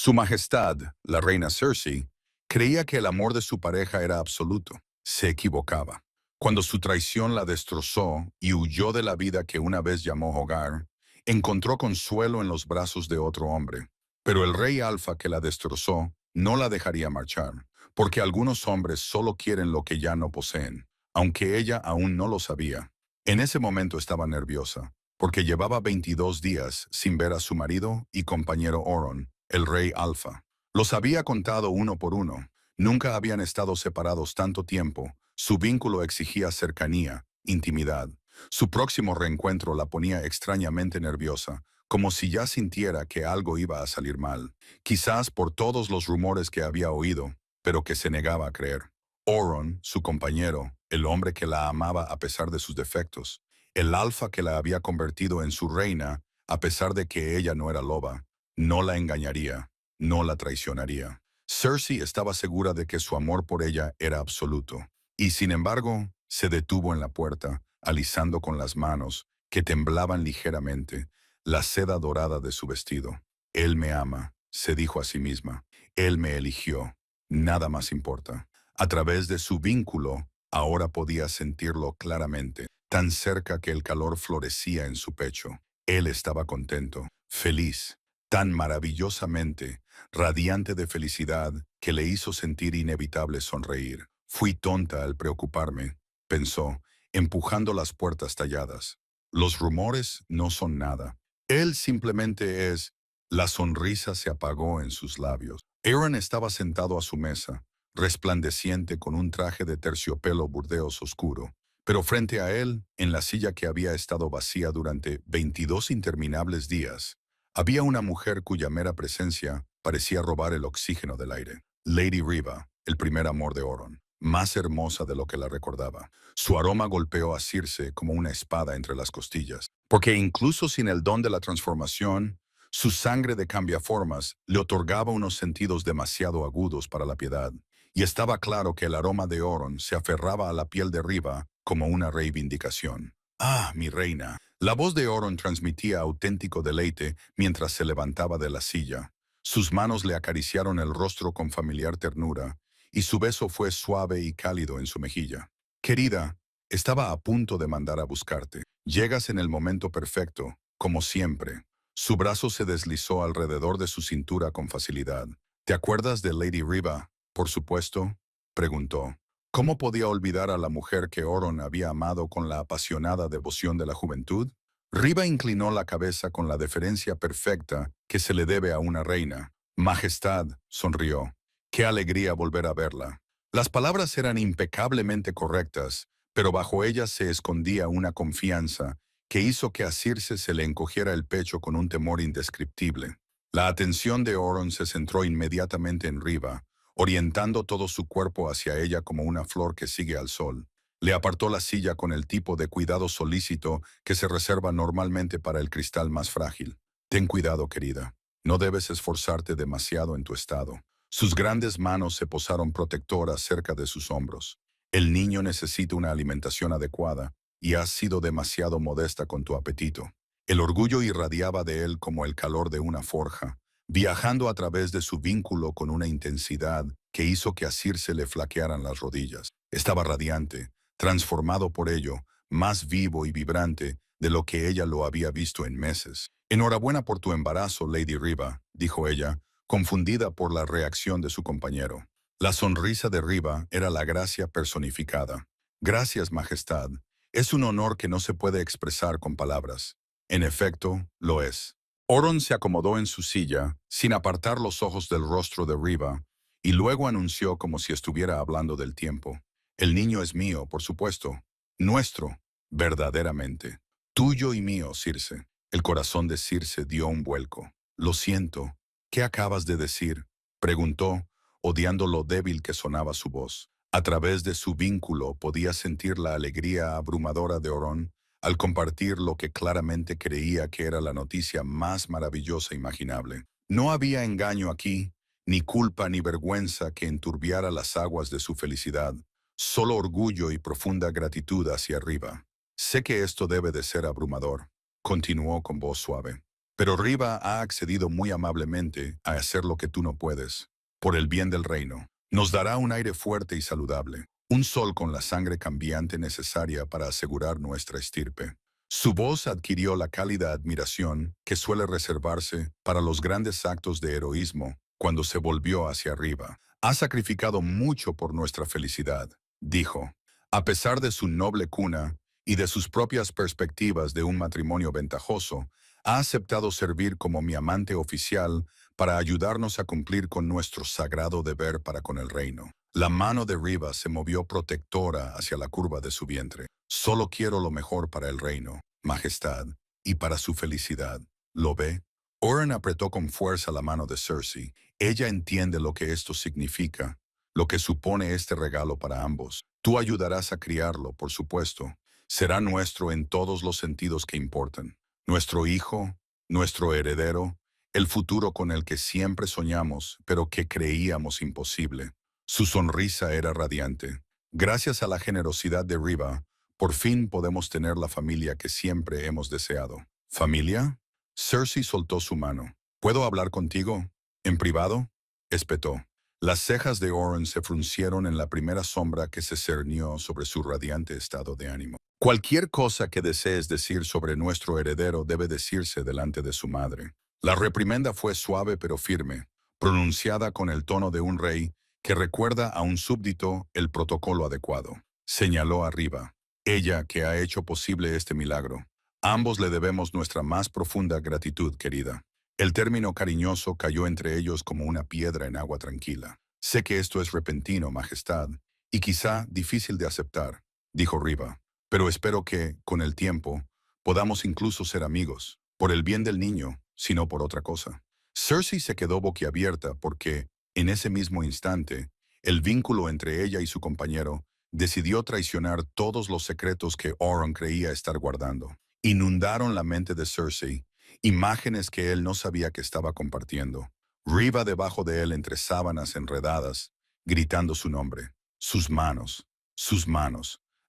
Su Majestad, la reina Cersei, creía que el amor de su pareja era absoluto. Se equivocaba. Cuando su traición la destrozó y huyó de la vida que una vez llamó hogar, encontró consuelo en los brazos de otro hombre. Pero el rey Alfa que la destrozó no la dejaría marchar, porque algunos hombres solo quieren lo que ya no poseen, aunque ella aún no lo sabía. En ese momento estaba nerviosa, porque llevaba 22 días sin ver a su marido y compañero Oron, el rey Alfa. Los había contado uno por uno. Nunca habían estado separados tanto tiempo. Su vínculo exigía cercanía, intimidad. Su próximo reencuentro la ponía extrañamente nerviosa, como si ya sintiera que algo iba a salir mal. Quizás por todos los rumores que había oído, pero que se negaba a creer. Oron, su compañero, el hombre que la amaba a pesar de sus defectos, el alfa que la había convertido en su reina, a pesar de que ella no era loba, no la engañaría, no la traicionaría. Cersei estaba segura de que su amor por ella era absoluto, y sin embargo, se detuvo en la puerta, alisando con las manos, que temblaban ligeramente, la seda dorada de su vestido. Él me ama, se dijo a sí misma. Él me eligió. Nada más importa. A través de su vínculo, ahora podía sentirlo claramente, tan cerca que el calor florecía en su pecho. Él estaba contento, feliz, tan maravillosamente, radiante de felicidad, que le hizo sentir inevitable sonreír. Fui tonta al preocuparme, pensó, empujando las puertas talladas. Los rumores no son nada. Él simplemente es... La sonrisa se apagó en sus labios. Aaron estaba sentado a su mesa, resplandeciente con un traje de terciopelo burdeos oscuro. Pero frente a él, en la silla que había estado vacía durante 22 interminables días, había una mujer cuya mera presencia parecía robar el oxígeno del aire. Lady Riva, el primer amor de Oron, más hermosa de lo que la recordaba. Su aroma golpeó a Circe como una espada entre las costillas, porque incluso sin el don de la transformación, su sangre de cambiaformas le otorgaba unos sentidos demasiado agudos para la piedad, y estaba claro que el aroma de Oron se aferraba a la piel de Riva como una reivindicación. «Ah, mi reina». La voz de Oron transmitía auténtico deleite mientras se levantaba de la silla. Sus manos le acariciaron el rostro con familiar ternura, y su beso fue suave y cálido en su mejilla. «Querida, estaba a punto de mandar a buscarte. Llegas en el momento perfecto, como siempre». Su brazo se deslizó alrededor de su cintura con facilidad. «¿Te acuerdas de Lady Riva, por supuesto?», preguntó. ¿Cómo podía olvidar a la mujer que Oron había amado con la apasionada devoción de la juventud? Riva inclinó la cabeza con la deferencia perfecta que se le debe a una reina. «Majestad», sonrió. «Qué alegría volver a verla». Las palabras eran impecablemente correctas, pero bajo ellas se escondía una confianza que hizo que a Circe se le encogiera el pecho con un temor indescriptible. La atención de Oron se centró inmediatamente en Riva, orientando todo su cuerpo hacia ella como una flor que sigue al sol. Le apartó la silla con el tipo de cuidado solícito que se reserva normalmente para el cristal más frágil. «Ten cuidado, querida. No debes esforzarte demasiado en tu estado». Sus grandes manos se posaron protectoras cerca de sus hombros. «El niño necesita una alimentación adecuada, y has sido demasiado modesta con tu apetito». El orgullo irradiaba de él como el calor de una forja, viajando a través de su vínculo con una intensidad que hizo que a Circe le flaquearan las rodillas. Estaba radiante, transformado por ello, más vivo y vibrante de lo que ella lo había visto en meses. «Enhorabuena por tu embarazo, Lady Riva», dijo ella, confundida por la reacción de su compañero. La sonrisa de Riva era la gracia personificada. «Gracias, Majestad. Es un honor que no se puede expresar con palabras». En efecto, lo es. Oron se acomodó en su silla, sin apartar los ojos del rostro de Riva, y luego anunció como si estuviera hablando del tiempo. «El niño es mío, por supuesto. Nuestro, verdaderamente. Tuyo y mío, Circe». El corazón de Circe dio un vuelco. «Lo siento. ¿Qué acabas de decir?», preguntó, odiando lo débil que sonaba su voz. A través de su vínculo podía sentir la alegría abrumadora de Oron al compartir lo que claramente creía que era la noticia más maravillosa imaginable. No había engaño aquí, ni culpa ni vergüenza que enturbiara las aguas de su felicidad, solo orgullo y profunda gratitud hacia arriba. «Sé que esto debe de ser abrumador», continuó con voz suave. Pero Riva ha accedido muy amablemente a hacer lo que tú no puedes, por el bien del reino. Nos dará un aire fuerte y saludable, un sol con la sangre cambiante necesaria para asegurar nuestra estirpe. Su voz adquirió la cálida admiración que suele reservarse para los grandes actos de heroísmo cuando se volvió hacia arriba. Ha sacrificado mucho por nuestra felicidad, dijo. A pesar de su noble cuna y de sus propias perspectivas de un matrimonio ventajoso, ha aceptado servir como mi amante oficial para ayudarnos a cumplir con nuestro sagrado deber para con el reino. La mano de Riva se movió protectora hacia la curva de su vientre. Solo quiero lo mejor para el reino, majestad, y para su felicidad. ¿Lo ve? Oren apretó con fuerza la mano de Cersei. Ella entiende lo que esto significa, lo que supone este regalo para ambos. Tú ayudarás a criarlo, por supuesto. Será nuestro en todos los sentidos que importan. Nuestro hijo, nuestro heredero, el futuro con el que siempre soñamos, pero que creíamos imposible. Su sonrisa era radiante. Gracias a la generosidad de Riva, por fin podemos tener la familia que siempre hemos deseado. ¿Familia? Cersei soltó su mano. ¿Puedo hablar contigo? ¿En privado? Espetó. Las cejas de Oren se fruncieron en la primera sombra que se cernió sobre su radiante estado de ánimo. Cualquier cosa que desees decir sobre nuestro heredero debe decirse delante de su madre. La reprimenda fue suave pero firme, pronunciada con el tono de un rey que recuerda a un súbdito el protocolo adecuado. Señaló arriba. Ella que ha hecho posible este milagro. Ambos le debemos nuestra más profunda gratitud, querida. El término cariñoso cayó entre ellos como una piedra en agua tranquila. Sé que esto es repentino, majestad, y quizá difícil de aceptar, dijo Riva, pero espero que, con el tiempo, podamos incluso ser amigos, por el bien del niño, si no por otra cosa. Cersei se quedó boquiabierta porque, en ese mismo instante, el vínculo entre ella y su compañero decidió traicionar todos los secretos que Oron creía estar guardando. Inundaron la mente de Cersei, imágenes que él no sabía que estaba compartiendo. Riva debajo de él entre sábanas enredadas, gritando su nombre. Sus manos,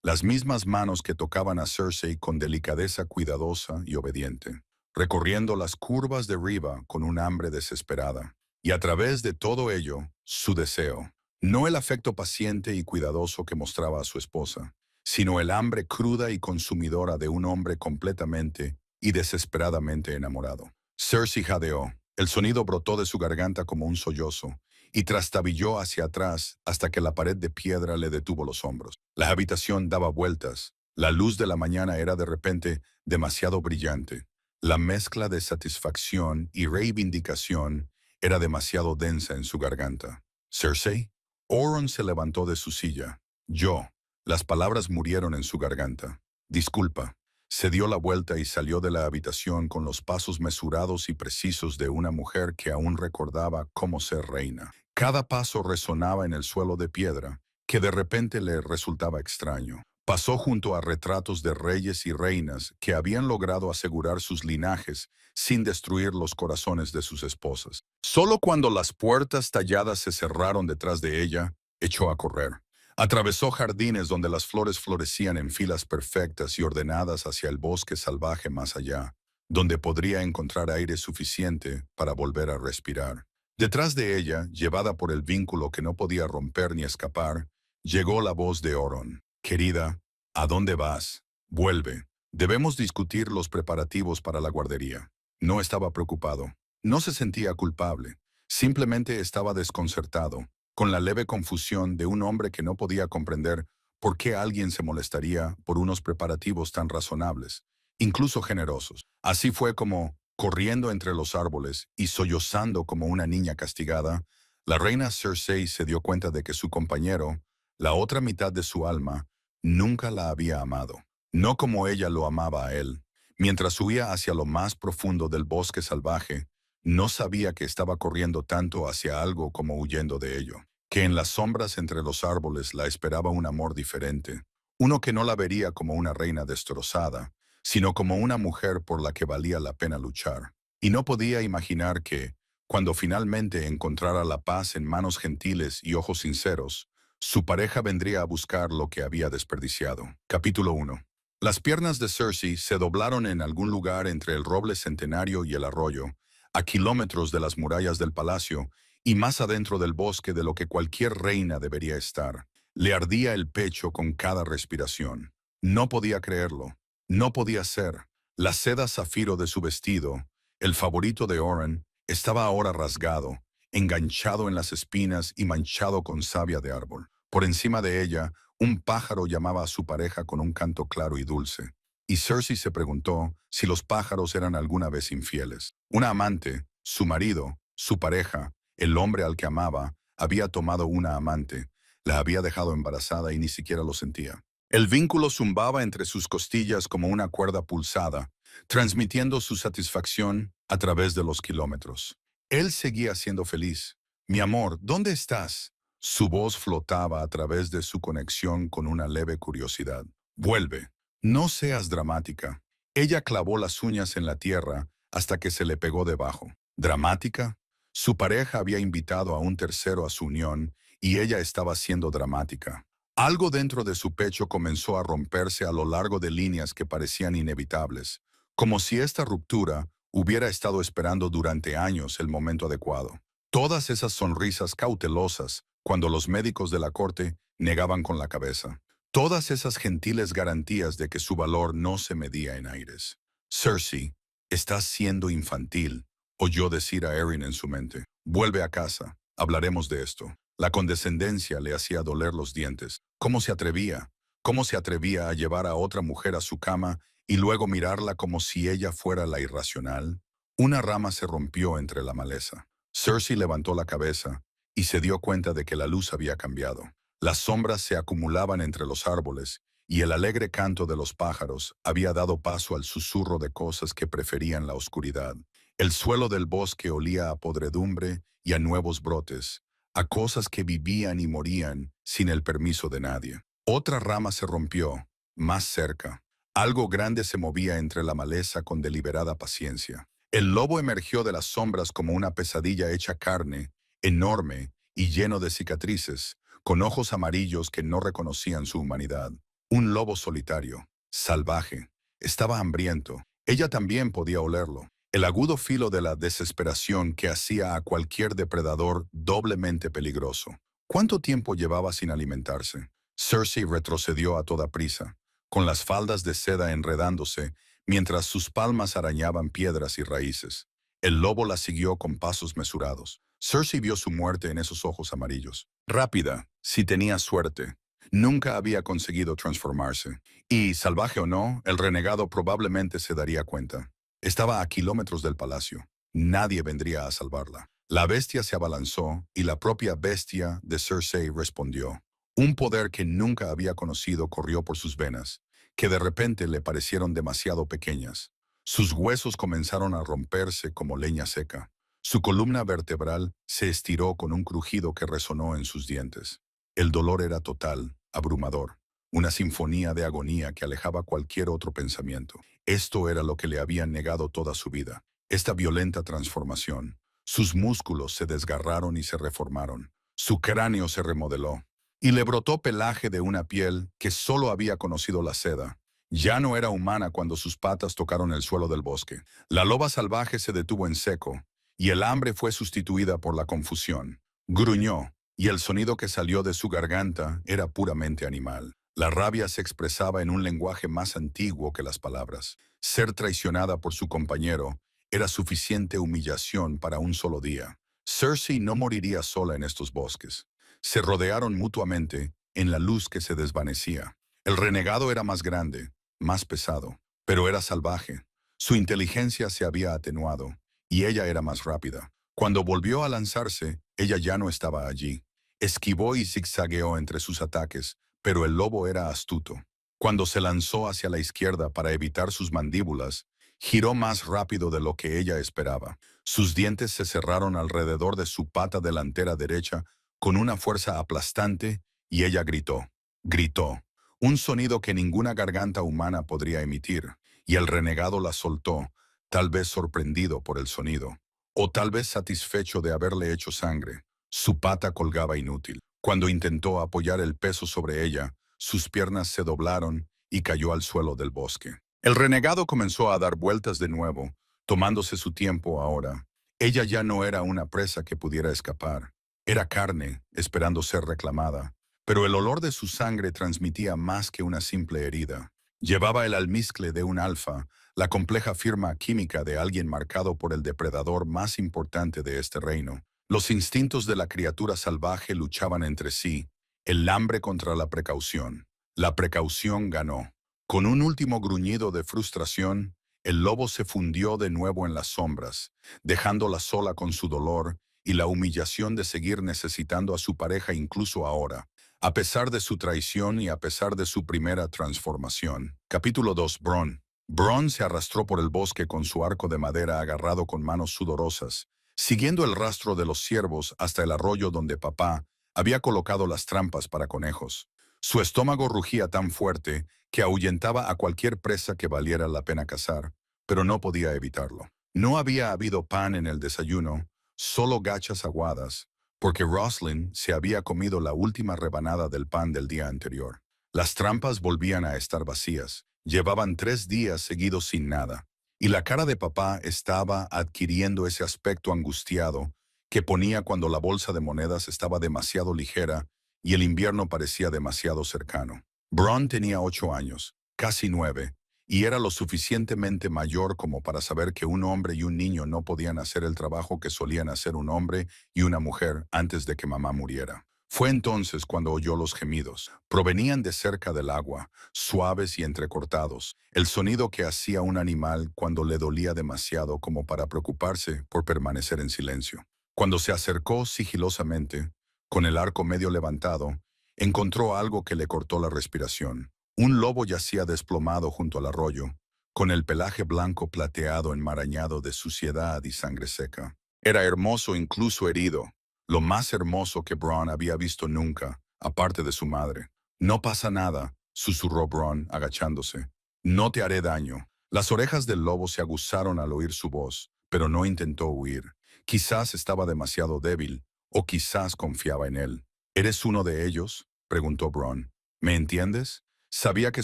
las mismas manos que tocaban a Cersei con delicadeza cuidadosa y obediente, recorriendo las curvas de Riva con un hambre desesperada. Y a través de todo ello, su deseo. No el afecto paciente y cuidadoso que mostraba a su esposa, sino el hambre cruda y consumidora de un hombre completamente y desesperadamente enamorado. Cersei jadeó. El sonido brotó de su garganta como un sollozo y trastabilló hacia atrás hasta que la pared de piedra le detuvo los hombros. La habitación daba vueltas. La luz de la mañana era de repente demasiado brillante. La mezcla de satisfacción y reivindicación era demasiado densa en su garganta. ¿Cersei? Oron se levantó de su silla. Yo. Las palabras murieron en su garganta. Disculpa. Se dio la vuelta y salió de la habitación con los pasos mesurados y precisos de una mujer que aún recordaba cómo ser reina. Cada paso resonaba en el suelo de piedra, que de repente le resultaba extraño. Pasó junto a retratos de reyes y reinas que habían logrado asegurar sus linajes sin destruir los corazones de sus esposas. Solo cuando las puertas talladas se cerraron detrás de ella, echó a correr. Atravesó jardines donde las flores florecían en filas perfectas y ordenadas hacia el bosque salvaje más allá, donde podría encontrar aire suficiente para volver a respirar. Detrás de ella, llevada por el vínculo que no podía romper ni escapar, llegó la voz de Oron. Querida, ¿a dónde vas? Vuelve. Debemos discutir los preparativos para la guardería. No estaba preocupado. No se sentía culpable. Simplemente estaba desconcertado, con la leve confusión de un hombre que no podía comprender por qué alguien se molestaría por unos preparativos tan razonables, incluso generosos. Así fue como, corriendo entre los árboles y sollozando como una niña castigada, la reina Cersei se dio cuenta de que su compañero, la otra mitad de su alma, nunca la había amado, no como ella lo amaba a él. Mientras huía hacia lo más profundo del bosque salvaje, no sabía que estaba corriendo tanto hacia algo como huyendo de ello, que en las sombras entre los árboles la esperaba un amor diferente, uno que no la vería como una reina destrozada, sino como una mujer por la que valía la pena luchar. Y no podía imaginar que, cuando finalmente encontrara la paz en manos gentiles y ojos sinceros, su pareja vendría a buscar lo que había desperdiciado. Capítulo 1. Las piernas de Cersei se doblaron en algún lugar entre el roble centenario y el arroyo, a kilómetros de las murallas del palacio y más adentro del bosque de lo que cualquier reina debería estar. Le ardía el pecho con cada respiración. No podía creerlo. No podía ser. La seda zafiro de su vestido, el favorito de Oren, estaba ahora rasgado, enganchado en las espinas y manchado con savia de árbol. Por encima de ella, un pájaro llamaba a su pareja con un canto claro y dulce. Y Cersei se preguntó si los pájaros eran alguna vez infieles. Una amante, su marido, su pareja, el hombre al que amaba, había tomado una amante, la había dejado embarazada y ni siquiera lo sentía. El vínculo zumbaba entre sus costillas como una cuerda pulsada, transmitiendo su satisfacción a través de los kilómetros. Él seguía siendo feliz. Mi amor, ¿dónde estás? Su voz flotaba a través de su conexión con una leve curiosidad. Vuelve. No seas dramática. Ella clavó las uñas en la tierra hasta que se le pegó debajo. ¿Dramática? Su pareja había invitado a un tercero a su unión y ella estaba siendo dramática. Algo dentro de su pecho comenzó a romperse a lo largo de líneas que parecían inevitables, como si esta ruptura hubiera estado esperando durante años el momento adecuado. Todas esas sonrisas cautelosas cuando los médicos de la corte negaban con la cabeza. Todas esas gentiles garantías de que su valor no se medía en aires. Cersei, estás siendo infantil, oyó decir a Erin en su mente. Vuelve a casa, hablaremos de esto. La condescendencia le hacía doler los dientes. ¿Cómo se atrevía? ¿Cómo se atrevía a llevar a otra mujer a su cama y luego mirarla como si ella fuera la irracional? Una rama se rompió entre la maleza. Cersei levantó la cabeza y se dio cuenta de que la luz había cambiado. Las sombras se acumulaban entre los árboles y el alegre canto de los pájaros había dado paso al susurro de cosas que preferían la oscuridad. El suelo del bosque olía a podredumbre y a nuevos brotes, a cosas que vivían y morían sin el permiso de nadie. Otra rama se rompió, más cerca. Algo grande se movía entre la maleza con deliberada paciencia. El lobo emergió de las sombras como una pesadilla hecha carne, enorme y lleno de cicatrices, con ojos amarillos que no reconocían su humanidad. Un lobo solitario, salvaje. Estaba hambriento. Ella también podía olerlo. El agudo filo de la desesperación que hacía a cualquier depredador doblemente peligroso. ¿Cuánto tiempo llevaba sin alimentarse? Cersei retrocedió a toda prisa, con las faldas de seda enredándose, mientras sus palmas arañaban piedras y raíces. El lobo la siguió con pasos mesurados. Cersei vio su muerte en esos ojos amarillos. Rápida, si tenía suerte. Nunca había conseguido transformarse. Y, salvaje o no, el renegado probablemente se daría cuenta. Estaba a kilómetros del palacio. Nadie vendría a salvarla. La bestia se abalanzó y la propia bestia de Cersei respondió. Un poder que nunca había conocido corrió por sus venas, que de repente le parecieron demasiado pequeñas. Sus huesos comenzaron a romperse como leña seca. Su columna vertebral se estiró con un crujido que resonó en sus dientes. El dolor era total, abrumador, una sinfonía de agonía que alejaba cualquier otro pensamiento. Esto era lo que le habían negado toda su vida, esta violenta transformación. Sus músculos se desgarraron y se reformaron. Su cráneo se remodeló. Y le brotó pelaje de una piel que solo había conocido la seda. Ya no era humana cuando sus patas tocaron el suelo del bosque. La loba salvaje se detuvo en seco, y el hambre fue sustituida por la confusión. Gruñó, y el sonido que salió de su garganta era puramente animal. La rabia se expresaba en un lenguaje más antiguo que las palabras. Ser traicionada por su compañero era suficiente humillación para un solo día. Cersei no moriría sola en estos bosques. Se rodearon mutuamente en la luz que se desvanecía. El renegado era más grande, más pesado, pero era salvaje. Su inteligencia se había atenuado, y ella era más rápida. Cuando volvió a lanzarse, ella ya no estaba allí. Esquivó y zigzagueó entre sus ataques, pero el lobo era astuto. Cuando se lanzó hacia la izquierda para evitar sus mandíbulas, giró más rápido de lo que ella esperaba. Sus dientes se cerraron alrededor de su pata delantera derecha con una fuerza aplastante, y ella gritó. Gritó. Un sonido que ninguna garganta humana podría emitir, y el renegado la soltó, tal vez sorprendido por el sonido, o tal vez satisfecho de haberle hecho sangre. Su pata colgaba inútil. Cuando intentó apoyar el peso sobre ella, sus piernas se doblaron y cayó al suelo del bosque. El renegado comenzó a dar vueltas de nuevo, tomándose su tiempo ahora. Ella ya no era una presa que pudiera escapar. Era carne, esperando ser reclamada. Pero el olor de su sangre transmitía más que una simple herida. Llevaba el almizcle de un alfa, la compleja firma química de alguien marcado por el depredador más importante de este reino. Los instintos de la criatura salvaje luchaban entre sí, el hambre contra la precaución. La precaución ganó. Con un último gruñido de frustración, el lobo se fundió de nuevo en las sombras, dejándola sola con su dolor y la humillación de seguir necesitando a su pareja incluso ahora, a pesar de su traición y a pesar de su primera transformación. Capítulo 2. Bronn. Bronn se arrastró por el bosque con su arco de madera agarrado con manos sudorosas, siguiendo el rastro de los ciervos hasta el arroyo donde papá había colocado las trampas para conejos. Su estómago rugía tan fuerte que ahuyentaba a cualquier presa que valiera la pena cazar, pero no podía evitarlo. No había habido pan en el desayuno, solo gachas aguadas, porque Roslyn se había comido la última rebanada del pan del día anterior. Las trampas volvían a estar vacías. Llevaban 3 días seguidos sin nada, y la cara de papá estaba adquiriendo ese aspecto angustiado que ponía cuando la bolsa de monedas estaba demasiado ligera y el invierno parecía demasiado cercano. Bronn tenía 8 años, casi 9, y era lo suficientemente mayor como para saber que un hombre y un niño no podían hacer el trabajo que solían hacer un hombre y una mujer antes de que mamá muriera. Fue entonces cuando oyó los gemidos. Provenían de cerca del agua, suaves y entrecortados, el sonido que hacía un animal cuando le dolía demasiado como para preocuparse por permanecer en silencio. Cuando se acercó sigilosamente, con el arco medio levantado, encontró algo que le cortó la respiración. Un lobo yacía desplomado junto al arroyo, con el pelaje blanco plateado enmarañado de suciedad y sangre seca. Era hermoso incluso herido, lo más hermoso que Bronn había visto nunca, aparte de su madre. «No pasa nada», susurró Bronn, agachándose. «No te haré daño». Las orejas del lobo se aguzaron al oír su voz, pero no intentó huir. Quizás estaba demasiado débil, o quizás confiaba en él. «¿Eres uno de ellos?», preguntó Bronn. «¿Me entiendes?» Sabía que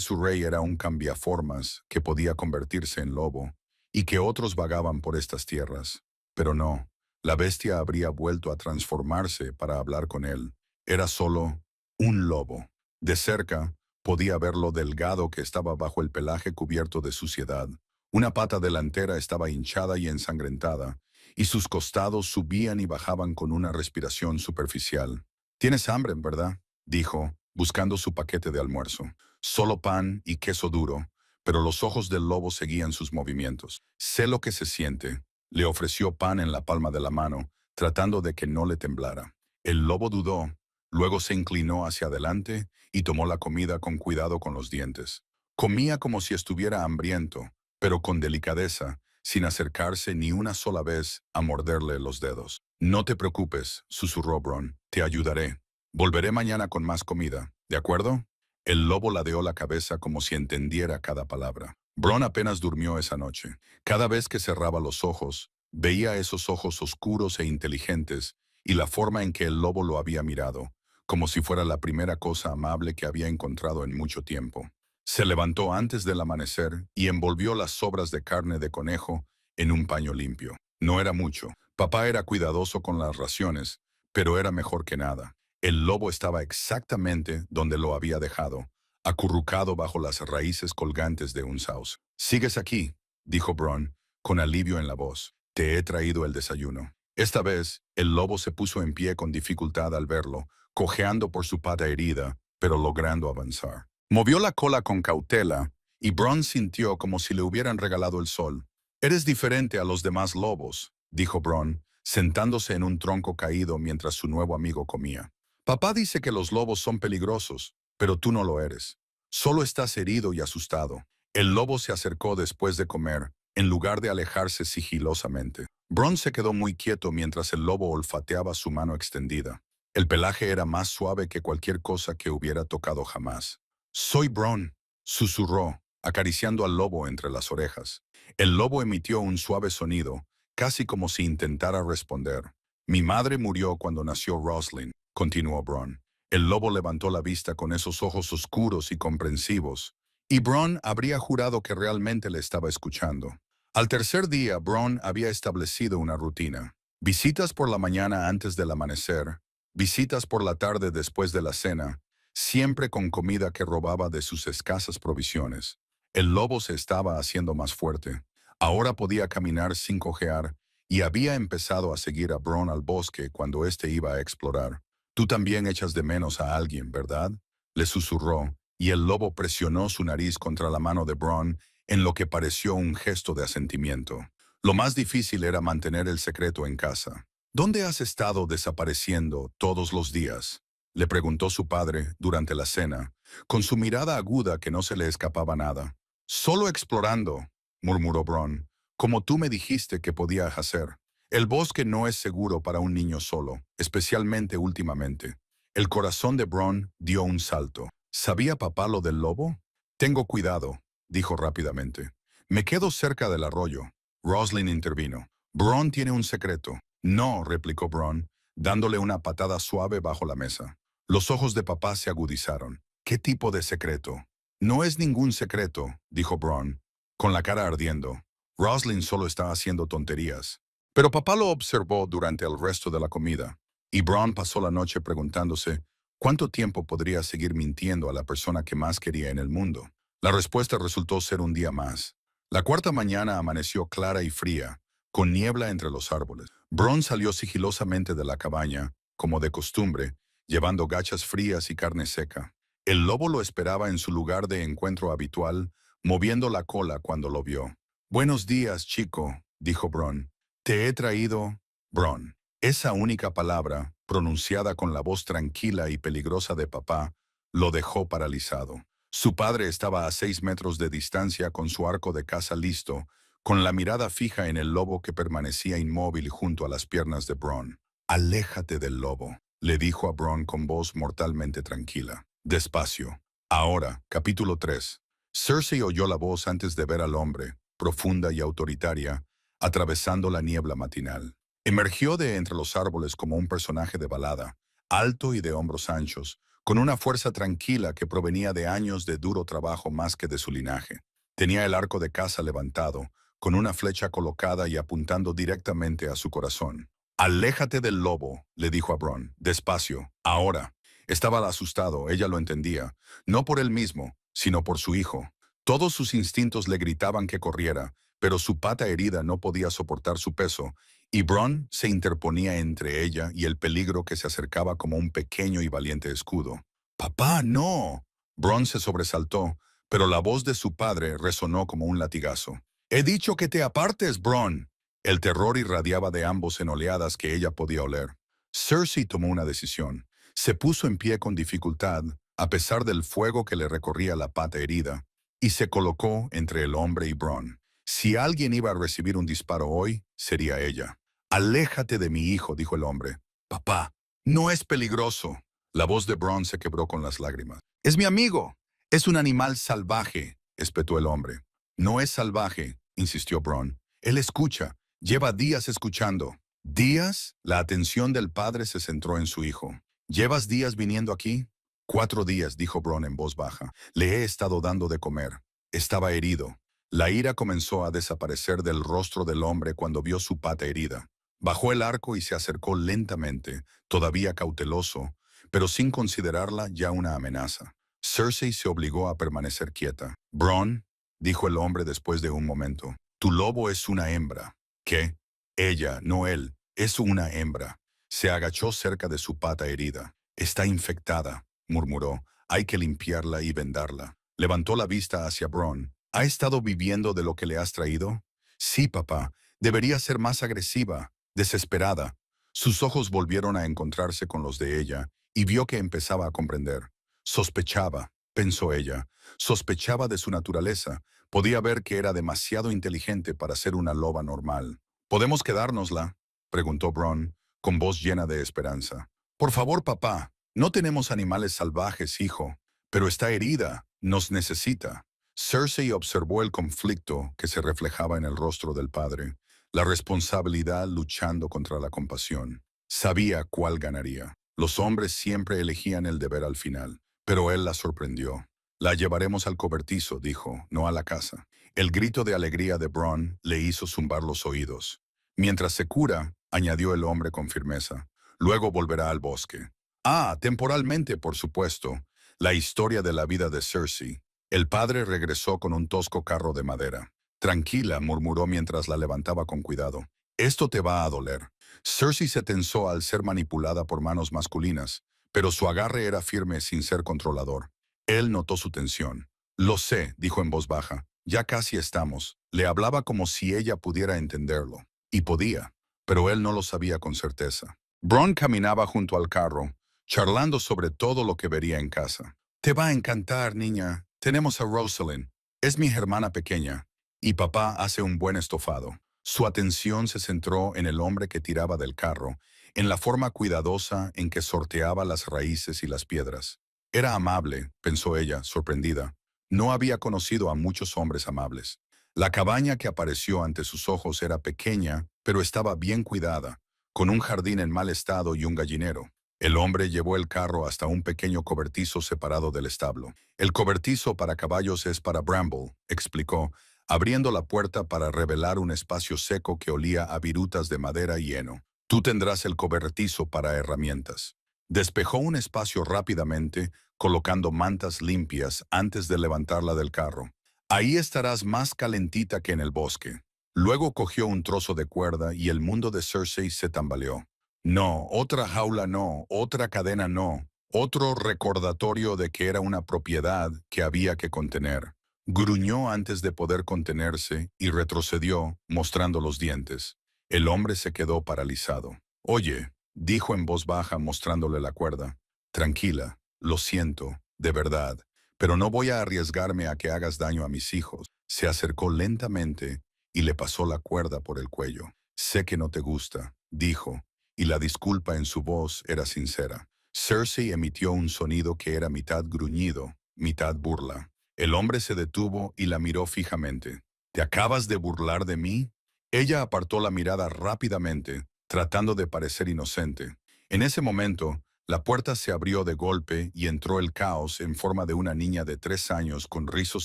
su rey era un cambiaformas que podía convertirse en lobo, y que otros vagaban por estas tierras. Pero no, la bestia habría vuelto a transformarse para hablar con él. Era solo un lobo. De cerca, podía ver lo delgado que estaba bajo el pelaje cubierto de suciedad. Una pata delantera estaba hinchada y ensangrentada, y sus costados subían y bajaban con una respiración superficial. «Tienes hambre, ¿verdad?», dijo, buscando su paquete de almuerzo. «Solo pan y queso duro», pero los ojos del lobo seguían sus movimientos. «Sé lo que se siente». Le ofreció pan en la palma de la mano, tratando de que no le temblara. El lobo dudó, luego se inclinó hacia adelante y tomó la comida con cuidado con los dientes. Comía como si estuviera hambriento, pero con delicadeza, sin acercarse ni una sola vez a morderle los dedos. «No te preocupes», susurró Bronn, «te ayudaré. Volveré mañana con más comida, ¿de acuerdo?» El lobo ladeó la cabeza como si entendiera cada palabra. Bronn apenas durmió esa noche. Cada vez que cerraba los ojos, veía esos ojos oscuros e inteligentes y la forma en que el lobo lo había mirado, como si fuera la primera cosa amable que había encontrado en mucho tiempo. Se levantó antes del amanecer y envolvió las sobras de carne de conejo en un paño limpio. No era mucho. Papá era cuidadoso con las raciones, pero era mejor que nada. El lobo estaba exactamente donde lo había dejado, acurrucado bajo las raíces colgantes de un sauce. «Sigues aquí», dijo Bronn, con alivio en la voz. «Te he traído el desayuno». Esta vez, el lobo se puso en pie con dificultad al verlo, cojeando por su pata herida, pero logrando avanzar. Movió la cola con cautela, y Bronn sintió como si le hubieran regalado el sol. «Eres diferente a los demás lobos», dijo Bronn, sentándose en un tronco caído mientras su nuevo amigo comía. «Papá dice que los lobos son peligrosos, pero tú no lo eres. Solo estás herido y asustado». El lobo se acercó después de comer, en lugar de alejarse sigilosamente. Bronn se quedó muy quieto mientras el lobo olfateaba su mano extendida. El pelaje era más suave que cualquier cosa que hubiera tocado jamás. «Soy Bronn», susurró, acariciando al lobo entre las orejas. El lobo emitió un suave sonido, casi como si intentara responder. «Mi madre murió cuando nació Roslyn», continuó Bronn. El lobo levantó la vista con esos ojos oscuros y comprensivos, Y Bron habría jurado que realmente le estaba escuchando. Al tercer día, Bron había establecido una rutina. Visitas por la mañana antes del amanecer, visitas por la tarde después de la cena, siempre con comida que robaba de sus escasas provisiones. El lobo se estaba haciendo más fuerte. Ahora podía caminar sin cojear y había empezado a seguir a Bron al bosque cuando éste iba a explorar. Tú también echas de menos a alguien, ¿verdad? Le susurró, y el lobo presionó su nariz contra la mano de Bron en lo que pareció un gesto de asentimiento. Lo más difícil era mantener el secreto en casa. ¿Dónde has estado desapareciendo todos los días?, le preguntó su padre durante la cena, con su mirada aguda que no se le escapaba nada. Solo explorando, murmuró Bron, como tú me dijiste que podía hacer. El bosque no es seguro para un niño solo, especialmente últimamente. El corazón de Bron dio un salto. ¿Sabía papá lo del lobo? Tengo cuidado, dijo rápidamente. Me quedo cerca del arroyo. Roslyn intervino. Bron tiene un secreto. No, replicó Bron, dándole una patada suave bajo la mesa. Los ojos de papá se agudizaron. ¿Qué tipo de secreto? No es ningún secreto, dijo Bron, con la cara ardiendo. Roslyn solo está haciendo tonterías. Pero papá lo observó durante el resto de la comida, y Bron pasó la noche preguntándose cuánto tiempo podría seguir mintiendo a la persona que más quería en el mundo. La respuesta resultó ser un día más. La cuarta mañana amaneció clara y fría, con niebla entre los árboles. Bron salió sigilosamente de la cabaña, como de costumbre, llevando gachas frías y carne seca. El lobo lo esperaba en su lugar de encuentro habitual, moviendo la cola cuando lo vio. «Buenos días, chico», dijo Bron. «Te he traído...» Bron. Esa única palabra, pronunciada con la voz tranquila y peligrosa de papá, lo dejó paralizado. Su padre estaba a 6 metros de distancia con su arco de caza listo, con la mirada fija en el lobo que permanecía inmóvil junto a las piernas de Bron. «Aléjate del lobo», le dijo a Bron con voz mortalmente tranquila. Despacio. Ahora, capítulo 3. Cersei oyó la voz antes de ver al hombre, profunda y autoritaria, atravesando la niebla matinal. Emergió de entre los árboles como un personaje de balada, alto y de hombros anchos, con una fuerza tranquila que provenía de años de duro trabajo más que de su linaje. Tenía el arco de caza levantado, con una flecha colocada y apuntando directamente a su corazón. «Aléjate del lobo», le dijo a Bron, despacio, ahora. Estaba asustado, ella lo entendía, no por él mismo, sino por su hijo. Todos sus instintos le gritaban que corriera, pero su pata herida no podía soportar su peso, y Bron se interponía entre ella y el peligro que se acercaba como un pequeño y valiente escudo. «¡Papá, no!». Bron se sobresaltó, pero la voz de su padre resonó como un latigazo. «He dicho que te apartes, Bron». El terror irradiaba de ambos en oleadas que ella podía oler. Cersei tomó una decisión. Se puso en pie con dificultad, a pesar del fuego que le recorría la pata herida, y se colocó entre el hombre y Bron. Si alguien iba a recibir un disparo hoy, sería ella. «Aléjate de mi hijo», dijo el hombre. «Papá, no es peligroso». La voz de Bron se quebró con las lágrimas. «Es mi amigo. Es un animal salvaje», espetó el hombre. «No es salvaje», insistió Bron. «Él escucha. Lleva días escuchando». ¿Días? La atención del padre se centró en su hijo. «¿Llevas días viniendo aquí?». «4 días», dijo Bron en voz baja. «Le he estado dando de comer. Estaba herido». La ira comenzó a desaparecer del rostro del hombre cuando vio su pata herida. Bajó el arco y se acercó lentamente, todavía cauteloso, pero sin considerarla ya una amenaza. Cersei se obligó a permanecer quieta. «Bron», dijo el hombre después de un momento, «tu lobo es una hembra». «¿Qué?». «Ella, no él, es una hembra». Se agachó cerca de su pata herida. «Está infectada», murmuró. «Hay que limpiarla y vendarla». Levantó la vista hacia Bron. «¿Ha estado viviendo de lo que le has traído?». «Sí, papá. Debería ser más agresiva, desesperada». Sus ojos volvieron a encontrarse con los de ella y vio que empezaba a comprender. Sospechaba, pensó ella. Sospechaba de su naturaleza. Podía ver que era demasiado inteligente para ser una loba normal. «¿Podemos quedárnosla?», preguntó Bron, con voz llena de esperanza. «Por favor, papá. No tenemos animales salvajes, hijo. Pero está herida. Nos necesita». Cersei observó el conflicto que se reflejaba en el rostro del padre, la responsabilidad luchando contra la compasión. Sabía cuál ganaría. Los hombres siempre elegían el deber al final, pero él la sorprendió. La llevaremos al cobertizo, dijo, no a la casa. El grito de alegría de Bronn le hizo zumbar los oídos. Mientras se cura, añadió el hombre con firmeza, luego volverá al bosque. Ah, temporalmente, por supuesto. La historia de la vida de Cersei. El padre regresó con un tosco carro de madera. Tranquila, murmuró mientras la levantaba con cuidado. Esto te va a doler. Cersei se tensó al ser manipulada por manos masculinas, pero su agarre era firme sin ser controlador. Él notó su tensión. Lo sé, dijo en voz baja. Ya casi estamos. Le hablaba como si ella pudiera entenderlo. Y podía, pero él no lo sabía con certeza. Bronn caminaba junto al carro, charlando sobre todo lo que vería en casa. Te va a encantar, niña. Tenemos a Rosalind. Es mi hermana pequeña. Y papá hace un buen estofado. Su atención se centró en el hombre que tiraba del carro, en la forma cuidadosa en que sorteaba las raíces y las piedras. Era amable, pensó ella, sorprendida. No había conocido a muchos hombres amables. La cabaña que apareció ante sus ojos era pequeña, pero estaba bien cuidada, con un jardín en mal estado y un gallinero. El hombre llevó el carro hasta un pequeño cobertizo separado del establo. El cobertizo para caballos es para Bramble, explicó, abriendo la puerta para revelar un espacio seco que olía a virutas de madera y heno. Tú tendrás el cobertizo para herramientas. Despejó un espacio rápidamente, colocando mantas limpias antes de levantarla del carro. Ahí estarás más calentita que en el bosque. Luego cogió un trozo de cuerda y el mundo de Cersei se tambaleó. No, otra jaula no, otra cadena no, otro recordatorio de que era una propiedad que había que contener. Gruñó antes de poder contenerse y retrocedió, mostrando los dientes. El hombre se quedó paralizado. Oye, dijo en voz baja mostrándole la cuerda. Tranquila, lo siento, de verdad, pero no voy a arriesgarme a que hagas daño a mis hijos. Se acercó lentamente y le pasó la cuerda por el cuello. Sé que no te gusta, dijo, y la disculpa en su voz era sincera. Cersei emitió un sonido que era mitad gruñido, mitad burla. El hombre se detuvo y la miró fijamente. ¿Te acabas de burlar de mí? Ella apartó la mirada rápidamente, tratando de parecer inocente. En ese momento, la puerta se abrió de golpe y entró el caos en forma de una niña de 3 años con rizos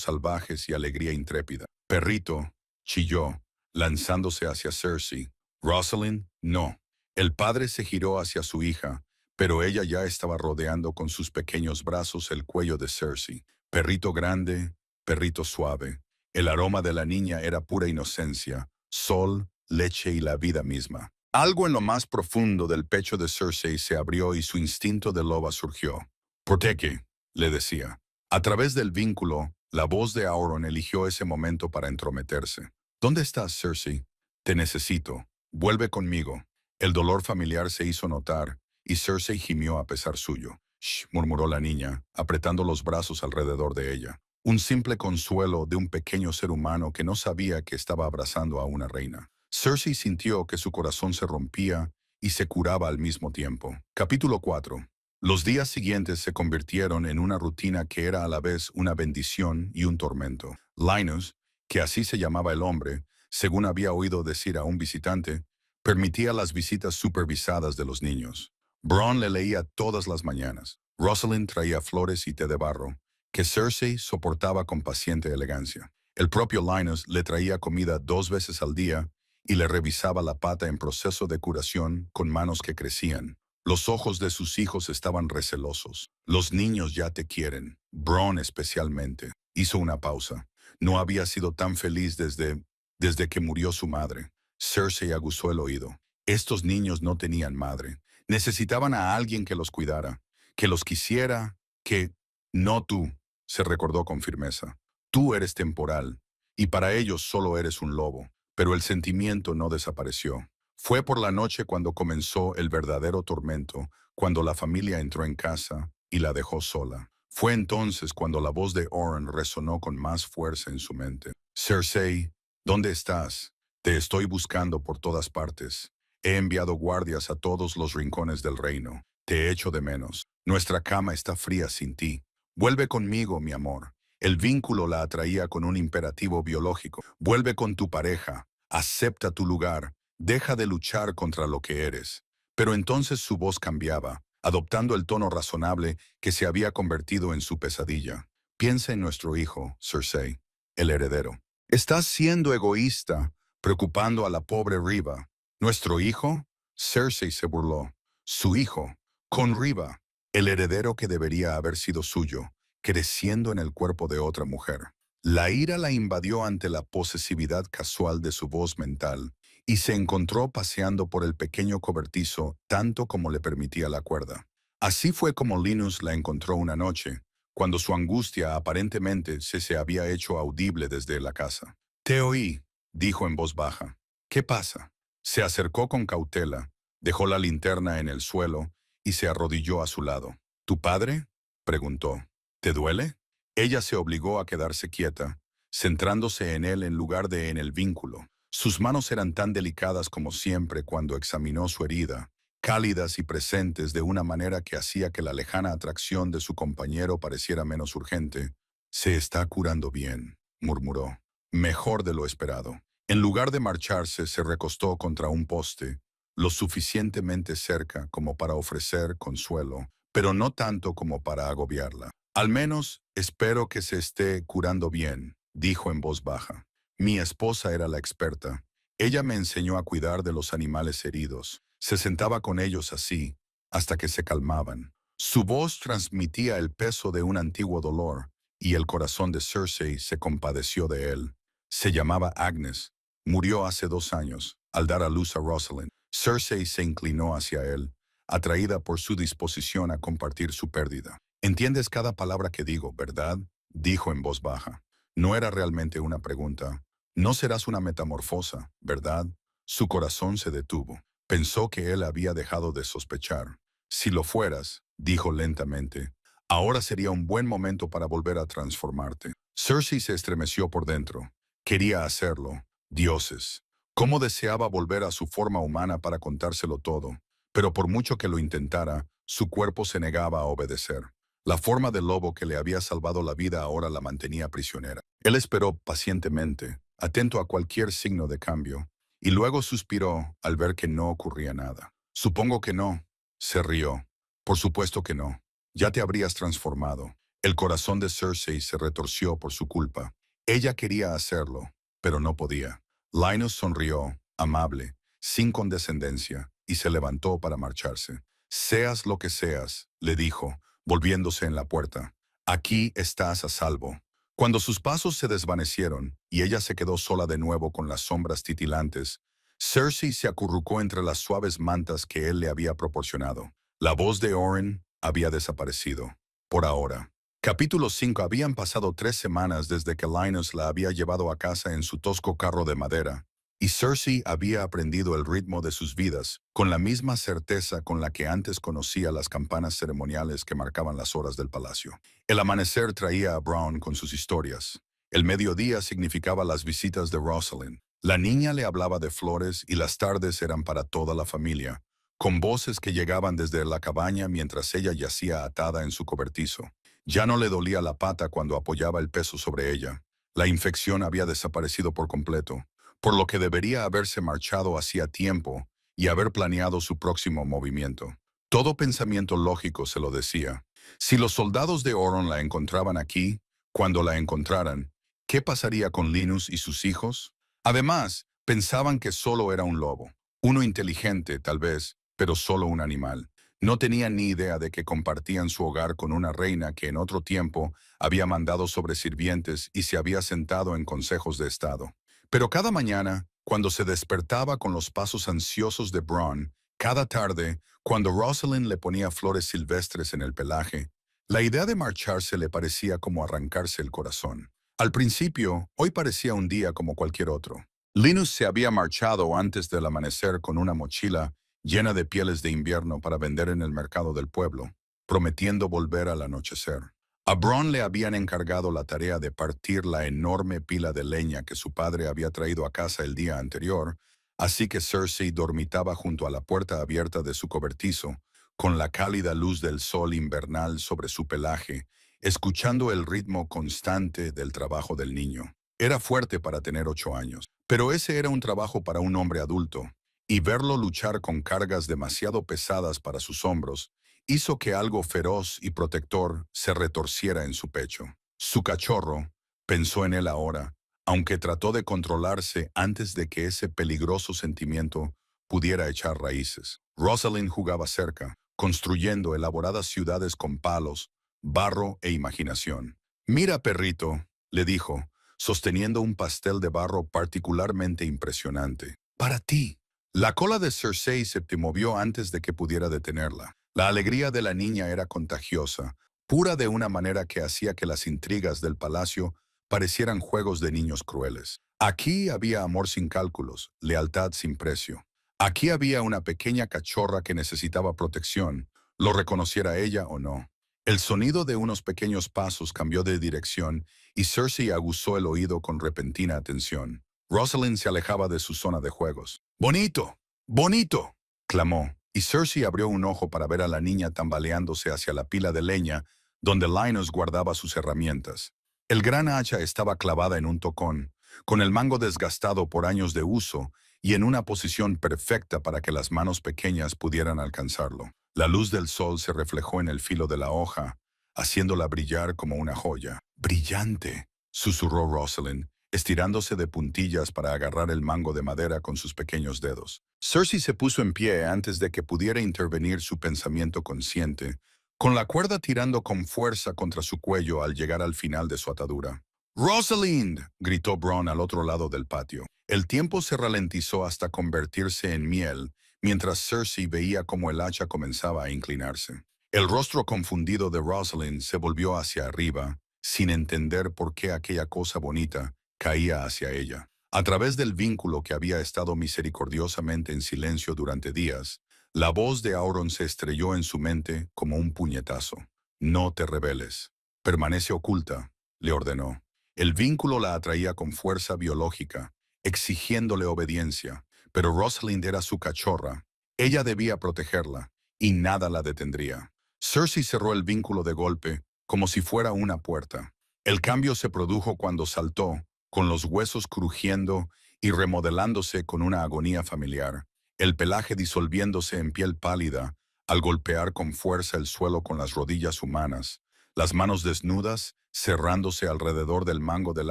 salvajes y alegría intrépida. Perrito, chilló, lanzándose hacia Cersei. Rosalind, no. El padre se giró hacia su hija, pero ella ya estaba rodeando con sus pequeños brazos el cuello de Cersei. Perrito grande, perrito suave. El aroma de la niña era pura inocencia, sol, leche y la vida misma. Algo en lo más profundo del pecho de Cersei se abrió y su instinto de loba surgió. Protege, le decía. A través del vínculo, la voz de Auron eligió ese momento para entrometerse. ¿Dónde estás, Cersei? Te necesito. Vuelve conmigo. El dolor familiar se hizo notar, y Cersei gimió a pesar suyo. Shh, murmuró la niña, apretando los brazos alrededor de ella. Un simple consuelo de un pequeño ser humano que no sabía que estaba abrazando a una reina. Cersei sintió que su corazón se rompía y se curaba al mismo tiempo. Capítulo 4. Los días siguientes se convirtieron en una rutina que era a la vez una bendición y un tormento. Linus, que así se llamaba el hombre, según había oído decir a un visitante, permitía las visitas supervisadas de los niños. Bronn le leía todas las mañanas. Rosalind traía flores y té de barro, que Cersei soportaba con paciente elegancia. El propio Linus le traía comida 2 veces al día y le revisaba la pata en proceso de curación con manos que crecían. Los ojos de sus hijos estaban recelosos. Los niños ya te quieren. Bronn especialmente. Hizo una pausa. No había sido tan feliz desde que murió su madre. Cersei aguzó el oído. Estos niños no tenían madre. Necesitaban a alguien que los cuidara, que los quisiera, que... No tú, se recordó con firmeza. Tú eres temporal, y para ellos solo eres un lobo. Pero el sentimiento no desapareció. Fue por la noche cuando comenzó el verdadero tormento, cuando la familia entró en casa y la dejó sola. Fue entonces cuando la voz de Oren resonó con más fuerza en su mente. Cersei, ¿dónde estás? Te estoy buscando por todas partes. He enviado guardias a todos los rincones del reino. Te echo de menos. Nuestra cama está fría sin ti. Vuelve conmigo, mi amor. El vínculo la atraía con un imperativo biológico. Vuelve con tu pareja. Acepta tu lugar. Deja de luchar contra lo que eres. Pero entonces su voz cambiaba, adoptando el tono razonable que se había convertido en su pesadilla. Piensa en nuestro hijo, Cersei, el heredero. Estás siendo egoísta, preocupando a la pobre Riva. ¿Nuestro hijo? Cersei se burló. Su hijo, con Riva, el heredero que debería haber sido suyo, creciendo en el cuerpo de otra mujer. La ira la invadió ante la posesividad casual de su voz mental y se encontró paseando por el pequeño cobertizo tanto como le permitía la cuerda. Así fue como Linus la encontró una noche, cuando su angustia aparentemente se había hecho audible desde la casa. «Te oí», dijo en voz baja. «¿Qué pasa?» Se acercó con cautela, dejó la linterna en el suelo y se arrodilló a su lado. «¿Tu padre?», preguntó. «¿Te duele?». Ella se obligó a quedarse quieta, centrándose en él en lugar de en el vínculo. Sus manos eran tan delicadas como siempre cuando examinó su herida, cálidas y presentes de una manera que hacía que la lejana atracción de su compañero pareciera menos urgente. «Se está curando bien», murmuró. «Mejor de lo esperado». En lugar de marcharse, se recostó contra un poste, lo suficientemente cerca como para ofrecer consuelo, pero no tanto como para agobiarla. «Al menos espero que se esté curando bien», dijo en voz baja. «Mi esposa era la experta. Ella me enseñó a cuidar de los animales heridos. Se sentaba con ellos así, hasta que se calmaban». Su voz transmitía el peso de un antiguo dolor, y el corazón de Cersei se compadeció de él. Se llamaba Agnes. Murió hace 2 años, al dar a luz a Rosalind. Cersei se inclinó hacia él, atraída por su disposición a compartir su pérdida. «Entiendes cada palabra que digo, ¿verdad?», dijo en voz baja. No era realmente una pregunta. «No serás una metamorfosa, ¿verdad?». Su corazón se detuvo. Pensó que él había dejado de sospechar. «Si lo fueras», dijo lentamente, «ahora sería un buen momento para volver a transformarte». Cersei se estremeció por dentro. Quería hacerlo. Dioses. Cómo deseaba volver a su forma humana para contárselo todo. Pero por mucho que lo intentara, su cuerpo se negaba a obedecer. La forma del lobo que le había salvado la vida ahora la mantenía prisionera. Él esperó pacientemente, atento a cualquier signo de cambio, y luego suspiró al ver que no ocurría nada. «Supongo que no», se rió. «Por supuesto que no. Ya te habrías transformado». El corazón de Cersei se retorció por su culpa. Ella quería hacerlo, pero no podía. Linus sonrió, amable, sin condescendencia, y se levantó para marcharse. «Seas lo que seas», le dijo, volviéndose en la puerta. «Aquí estás a salvo». Cuando sus pasos se desvanecieron y ella se quedó sola de nuevo con las sombras titilantes, Cersei se acurrucó entre las suaves mantas que él le había proporcionado. La voz de Oren había desaparecido. Por ahora. Capítulo 5. Habían pasado 3 semanas desde que Linus la había llevado a casa en su tosco carro de madera, y Cersei había aprendido el ritmo de sus vidas, con la misma certeza con la que antes conocía las campanas ceremoniales que marcaban las horas del palacio. El amanecer traía a Bronn con sus historias. El mediodía significaba las visitas de Rosalind. La niña le hablaba de flores y las tardes eran para toda la familia, con voces que llegaban desde la cabaña mientras ella yacía atada en su cobertizo. Ya no le dolía la pata cuando apoyaba el peso sobre ella. La infección había desaparecido por completo, por lo que debería haberse marchado hacía tiempo y haber planeado su próximo movimiento. Todo pensamiento lógico se lo decía. Si los soldados de Oron la encontraban aquí, cuando la encontraran, ¿qué pasaría con Linus y sus hijos? Además, pensaban que solo era un lobo. Uno inteligente, tal vez, pero solo un animal. No tenían ni idea de que compartían su hogar con una reina que en otro tiempo había mandado sobre sirvientes y se había sentado en consejos de estado. Pero cada mañana, cuando se despertaba con los pasos ansiosos de Bronn, cada tarde, cuando Rosalind le ponía flores silvestres en el pelaje, la idea de marcharse le parecía como arrancarse el corazón. Al principio, hoy parecía un día como cualquier otro. Linus se había marchado antes del amanecer con una mochila llena de pieles de invierno para vender en el mercado del pueblo, prometiendo volver al anochecer. A Bronn le habían encargado la tarea de partir la enorme pila de leña que su padre había traído a casa el día anterior, así que Cersei dormitaba junto a la puerta abierta de su cobertizo, con la cálida luz del sol invernal sobre su pelaje, escuchando el ritmo constante del trabajo del niño. Era fuerte para tener 8 años, pero ese era un trabajo para un hombre adulto, y verlo luchar con cargas demasiado pesadas para sus hombros hizo que algo feroz y protector se retorciera en su pecho. Su cachorro pensó en él ahora, aunque trató de controlarse antes de que ese peligroso sentimiento pudiera echar raíces. Rosalind jugaba cerca, construyendo elaboradas ciudades con palos, barro e imaginación. «Mira, perrito», le dijo, sosteniendo un pastel de barro particularmente impresionante. «Para ti». La cola de Cersei se movió antes de que pudiera detenerla. La alegría de la niña era contagiosa, pura de una manera que hacía que las intrigas del palacio parecieran juegos de niños crueles. Aquí había amor sin cálculos, lealtad sin precio. Aquí había una pequeña cachorra que necesitaba protección, lo reconociera ella o no. El sonido de unos pequeños pasos cambió de dirección y Cersei aguzó el oído con repentina atención. Rosalind se alejaba de su zona de juegos. «¡Bonito! ¡Bonito!», clamó, y Cersei abrió un ojo para ver a la niña tambaleándose hacia la pila de leña donde Linus guardaba sus herramientas. El gran hacha estaba clavada en un tocón, con el mango desgastado por años de uso y en una posición perfecta para que las manos pequeñas pudieran alcanzarlo. La luz del sol se reflejó en el filo de la hoja, haciéndola brillar como una joya. «¡Brillante!», susurró Rosalind, estirándose de puntillas para agarrar el mango de madera con sus pequeños dedos. Cersei se puso en pie antes de que pudiera intervenir su pensamiento consciente, con la cuerda tirando con fuerza contra su cuello al llegar al final de su atadura. «¡Rosalind!», gritó Bronn al otro lado del patio. El tiempo se ralentizó hasta convertirse en miel, mientras Cersei veía cómo el hacha comenzaba a inclinarse. El rostro confundido de Rosalind se volvió hacia arriba, sin entender por qué aquella cosa bonita caía hacia ella. A través del vínculo que había estado misericordiosamente en silencio durante días, la voz de Auron se estrelló en su mente como un puñetazo. «No te rebeles. Permanece oculta», le ordenó. El vínculo la atraía con fuerza biológica, exigiéndole obediencia, pero Rosalind era su cachorra. Ella debía protegerla, y nada la detendría. Cersei cerró el vínculo de golpe, como si fuera una puerta. El cambio se produjo cuando saltó, con los huesos crujiendo y remodelándose con una agonía familiar, el pelaje disolviéndose en piel pálida al golpear con fuerza el suelo con las rodillas humanas, las manos desnudas cerrándose alrededor del mango del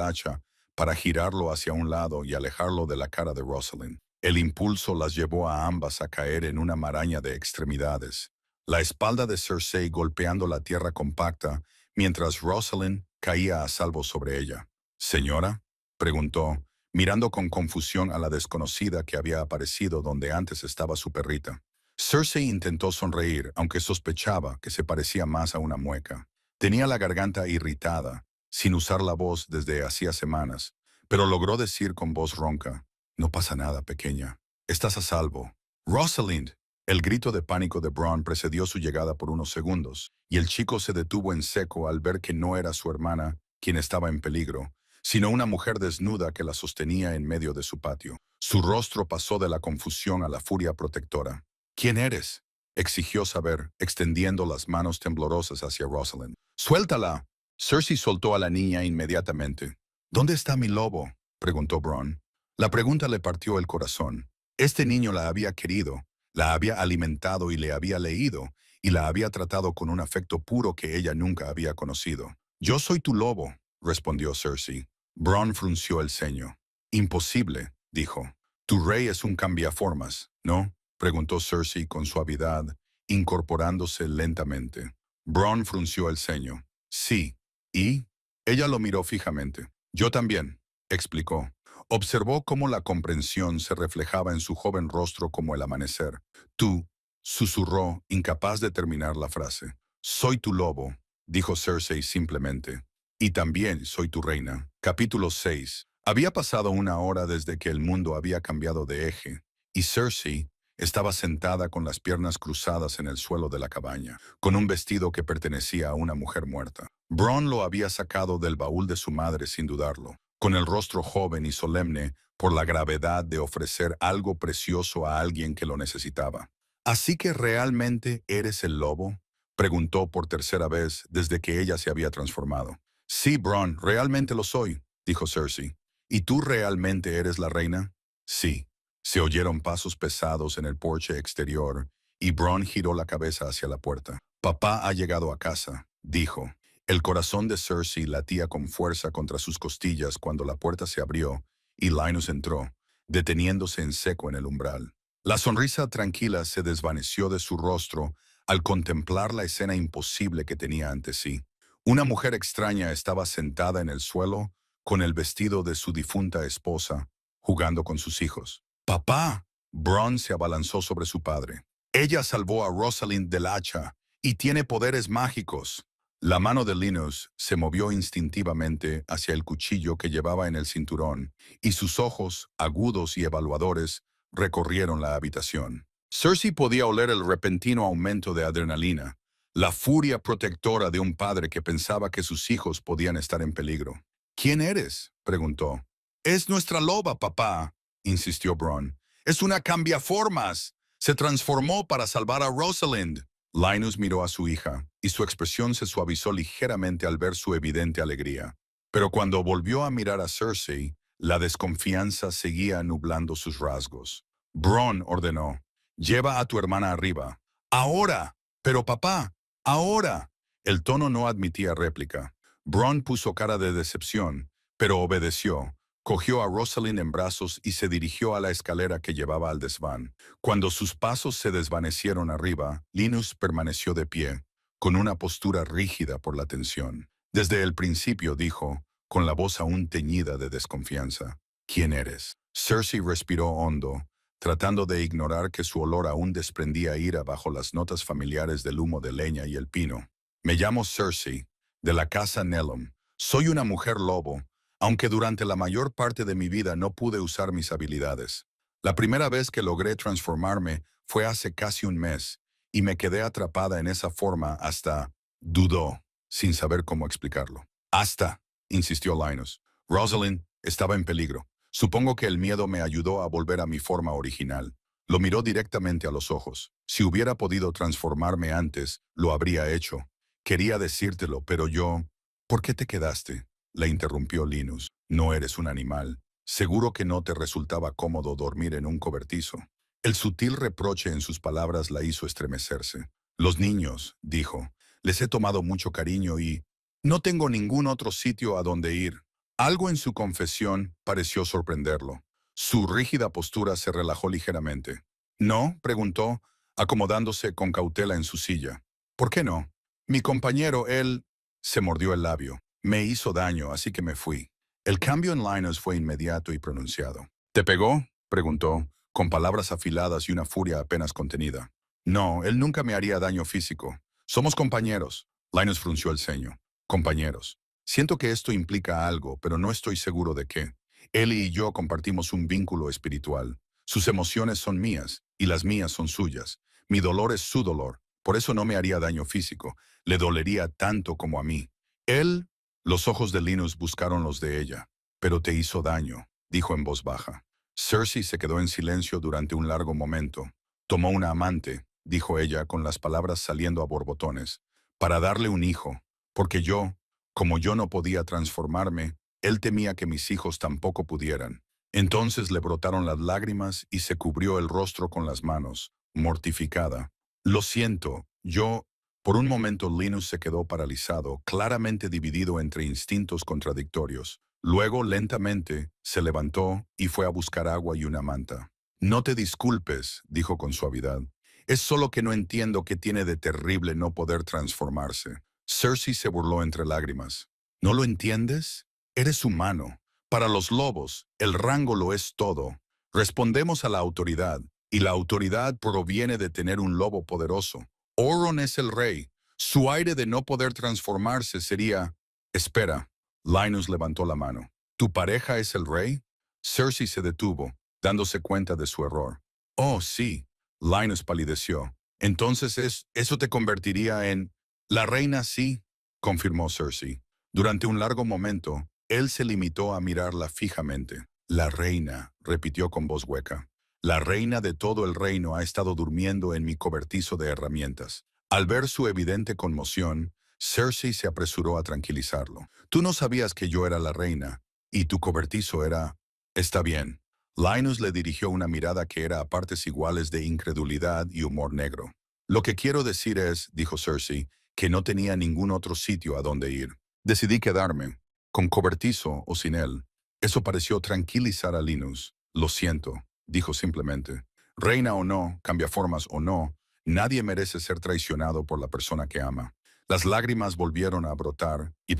hacha para girarlo hacia un lado y alejarlo de la cara de Rosalind. El impulso las llevó a ambas a caer en una maraña de extremidades, la espalda de Cersei golpeando la tierra compacta mientras Rosalind caía a salvo sobre ella. «¿Señora?», preguntó, mirando con confusión a la desconocida que había aparecido donde antes estaba su perrita. Cersei intentó sonreír, aunque sospechaba que se parecía más a una mueca. Tenía la garganta irritada, sin usar la voz desde hacía semanas, pero logró decir con voz ronca: «No pasa nada, pequeña. Estás a salvo». «¡Rosalind!». El grito de pánico de Bronn precedió su llegada por unos segundos, y el chico se detuvo en seco al ver que no era su hermana quien estaba en peligro, sino una mujer desnuda que la sostenía en medio de su patio. Su rostro pasó de la confusión a la furia protectora. «¿Quién eres?», exigió saber, extendiendo las manos temblorosas hacia Rosalind. «¡Suéltala!». Cersei soltó a la niña inmediatamente. «¿Dónde está mi lobo?», preguntó Bronn. La pregunta le partió el corazón. Este niño la había querido, la había alimentado y le había leído, y la había tratado con un afecto puro que ella nunca había conocido. «Yo soy tu lobo», respondió Cersei. Bronn frunció el ceño. «Imposible», dijo. «Tu rey es un cambiaformas, ¿no?», preguntó Cersei con suavidad, incorporándose lentamente. Bronn frunció el ceño. «Sí». «¿Y?». Ella lo miró fijamente. «Yo también», explicó. Observó cómo la comprensión se reflejaba en su joven rostro como el amanecer. «Tú», susurró, incapaz de terminar la frase. «Soy tu lobo», dijo Cersei simplemente. «Y también soy tu reina». Capítulo 6. Había pasado una hora desde que el mundo había cambiado de eje, y Cersei estaba sentada con las piernas cruzadas en el suelo de la cabaña, con un vestido que pertenecía a una mujer muerta. Bronn lo había sacado del baúl de su madre sin dudarlo, con el rostro joven y solemne por la gravedad de ofrecer algo precioso a alguien que lo necesitaba. «¿Así que realmente eres el lobo?», preguntó por tercera vez desde que ella se había transformado. «Sí, Bronn, realmente lo soy», dijo Cersei. «¿Y tú realmente eres la reina?». «Sí». Se oyeron pasos pesados en el porche exterior, y Bronn giró la cabeza hacia la puerta. «Papá ha llegado a casa», dijo. El corazón de Cersei latía con fuerza contra sus costillas cuando la puerta se abrió y Linus entró, deteniéndose en seco en el umbral. La sonrisa tranquila se desvaneció de su rostro al contemplar la escena imposible que tenía ante sí. Una mujer extraña estaba sentada en el suelo con el vestido de su difunta esposa, jugando con sus hijos. ¡Papá! Bronn se abalanzó sobre su padre. Ella salvó a Rosalind del hacha y tiene poderes mágicos. La mano de Linus se movió instintivamente hacia el cuchillo que llevaba en el cinturón, y sus ojos, agudos y evaluadores, recorrieron la habitación. Cersei podía oler el repentino aumento de adrenalina, la furia protectora de un padre que pensaba que sus hijos podían estar en peligro. ¿Quién eres?, preguntó. «Es nuestra loba, papá», insistió Bronn. «Es una cambiaformas. Se transformó para salvar a Rosalind». Linus miró a su hija, y su expresión se suavizó ligeramente al ver su evidente alegría. Pero cuando volvió a mirar a Cersei, la desconfianza seguía nublando sus rasgos. Bronn ordenó: «Lleva a tu hermana arriba». «¡Ahora! Pero papá, ahora». El tono no admitía réplica. Bronn puso cara de decepción, pero obedeció. Cogió a Rosalind en brazos y se dirigió a la escalera que llevaba al desván. Cuando sus pasos se desvanecieron arriba, Linus permaneció de pie, con una postura rígida por la tensión. Desde el principio dijo, con la voz aún teñida de desconfianza: «¿Quién eres?». Cersei respiró hondo, tratando de ignorar que su olor aún desprendía ira bajo las notas familiares del humo de leña y el pino. «Me llamo Cersei, de la casa Nellum. Soy una mujer lobo, aunque durante la mayor parte de mi vida no pude usar mis habilidades. La primera vez que logré transformarme fue hace casi un mes, y me quedé atrapada en esa forma hasta…». Dudó, sin saber cómo explicarlo. «Hasta», insistió Linus. «Rosalind estaba en peligro. Supongo que el miedo me ayudó a volver a mi forma original». Lo miró directamente a los ojos. «Si hubiera podido transformarme antes, lo habría hecho. Quería decírtelo, pero yo…». «¿Por qué te quedaste?», la interrumpió Linus. «No eres un animal. Seguro que no te resultaba cómodo dormir en un cobertizo». El sutil reproche en sus palabras la hizo estremecerse. «Los niños», dijo, «les he tomado mucho cariño y no tengo ningún otro sitio a donde ir». Algo en su confesión pareció sorprenderlo. Su rígida postura se relajó ligeramente. «¿No?», preguntó, acomodándose con cautela en su silla. «¿Por qué no? Mi compañero, él…». Se mordió el labio. «Me hizo daño, así que me fui». El cambio en Linus fue inmediato y pronunciado. «¿Te pegó?», preguntó, con palabras afiladas y una furia apenas contenida. «No, él nunca me haría daño físico. Somos compañeros». Linus frunció el ceño. «Compañeros. Siento que esto implica algo, pero no estoy seguro de qué. Él y yo compartimos un vínculo espiritual. Sus emociones son mías, y las mías son suyas. Mi dolor es su dolor, por eso no me haría daño físico. Le dolería tanto como a mí. Él…». Los ojos de Linus buscaron los de ella. «Pero te hizo daño», dijo en voz baja. Cersei se quedó en silencio durante un largo momento. «Tomó una amante», dijo ella con las palabras saliendo a borbotones, «para darle un hijo, porque yo, como yo no podía transformarme, él temía que mis hijos tampoco pudieran». Entonces le brotaron las lágrimas y se cubrió el rostro con las manos, mortificada. «Lo siento, yo…». Por un momento Linus se quedó paralizado, claramente dividido entre instintos contradictorios. Luego, lentamente, se levantó y fue a buscar agua y una manta. «No te disculpes», dijo con suavidad. «Es solo que no entiendo qué tiene de terrible no poder transformarse». Cersei se burló entre lágrimas. «¿No lo entiendes? Eres humano. Para los lobos, el rango lo es todo. Respondemos a la autoridad, y la autoridad proviene de tener un lobo poderoso. Euron es el rey. Su aire de no poder transformarse sería…». «Espera». Linus levantó la mano. «¿Tu pareja es el rey?». Cersei se detuvo, dándose cuenta de su error. «Oh, sí». Linus palideció. «Entonces eso te convertiría en…». «La reina sí», confirmó Cersei. Durante un largo momento, él se limitó a mirarla fijamente. «La reina», repitió con voz hueca. «La reina de todo el reino ha estado durmiendo en mi cobertizo de herramientas». Al ver su evidente conmoción, Cersei se apresuró a tranquilizarlo. «Tú no sabías que yo era la reina, y tu cobertizo era…». «Está bien». Linus le dirigió una mirada que era a partes iguales de incredulidad y humor negro. «Lo que quiero decir es», dijo Cersei, que no tenía ningún otro sitio a donde ir. Decidí quedarme, con cobertizo o sin él. Eso pareció tranquilizar a Linus. Lo siento, dijo simplemente. Reina o no, cambiaformas o no, nadie merece ser traicionado por la persona que ama. Las lágrimas volvieron a brotar y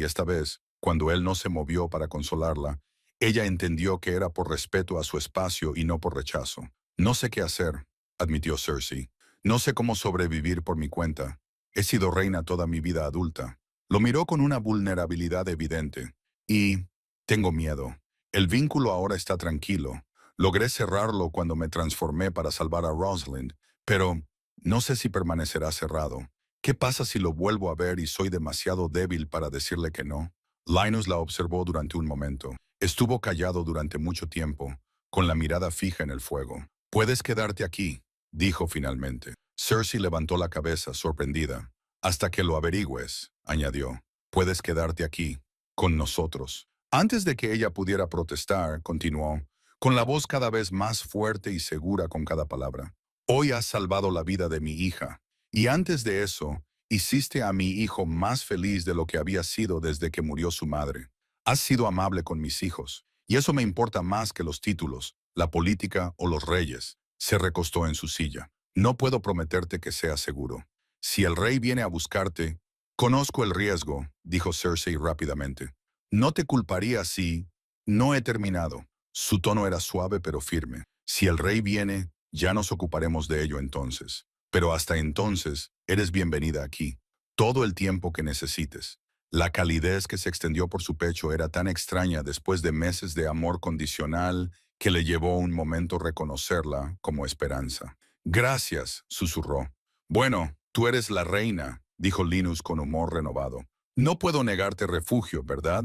esta vez, cuando él no se movió para consolarla, ella entendió que era por respeto a su espacio y no por rechazo. No sé qué hacer, admitió Cersei. No sé cómo sobrevivir por mi cuenta. He sido reina toda mi vida adulta. Lo miró con una vulnerabilidad evidente. Y tengo miedo. El vínculo ahora está tranquilo. Logré cerrarlo cuando me transformé para salvar a Rosalind, pero no sé si permanecerá cerrado. ¿Qué pasa si lo vuelvo a ver y soy demasiado débil para decirle que no? Linus la observó durante un momento. Estuvo callado durante mucho tiempo, con la mirada fija en el fuego. «Puedes quedarte aquí», dijo finalmente. Cersei levantó la cabeza, sorprendida. «Hasta que lo averigües», añadió. «Puedes quedarte aquí, con nosotros». Antes de que ella pudiera protestar, continuó, con la voz cada vez más fuerte y segura con cada palabra. «Hoy has salvado la vida de mi hija, y antes de eso, hiciste a mi hijo más feliz de lo que había sido desde que murió su madre. Has sido amable con mis hijos, y eso me importa más que los títulos, la política o los reyes». Se recostó en su silla. «No puedo prometerte que sea seguro. Si el rey viene a buscarte...» «Conozco el riesgo», dijo Cersei rápidamente. «No te culparía si...» «No he terminado». Su tono era suave pero firme. «Si el rey viene, ya nos ocuparemos de ello entonces. Pero hasta entonces, eres bienvenida aquí. Todo el tiempo que necesites». La calidez que se extendió por su pecho era tan extraña después de meses de amor condicional que le llevó un momento reconocerla como esperanza. «Gracias», susurró. «Bueno, tú eres la reina», dijo Linus con humor renovado. «No puedo negarte refugio, ¿verdad?»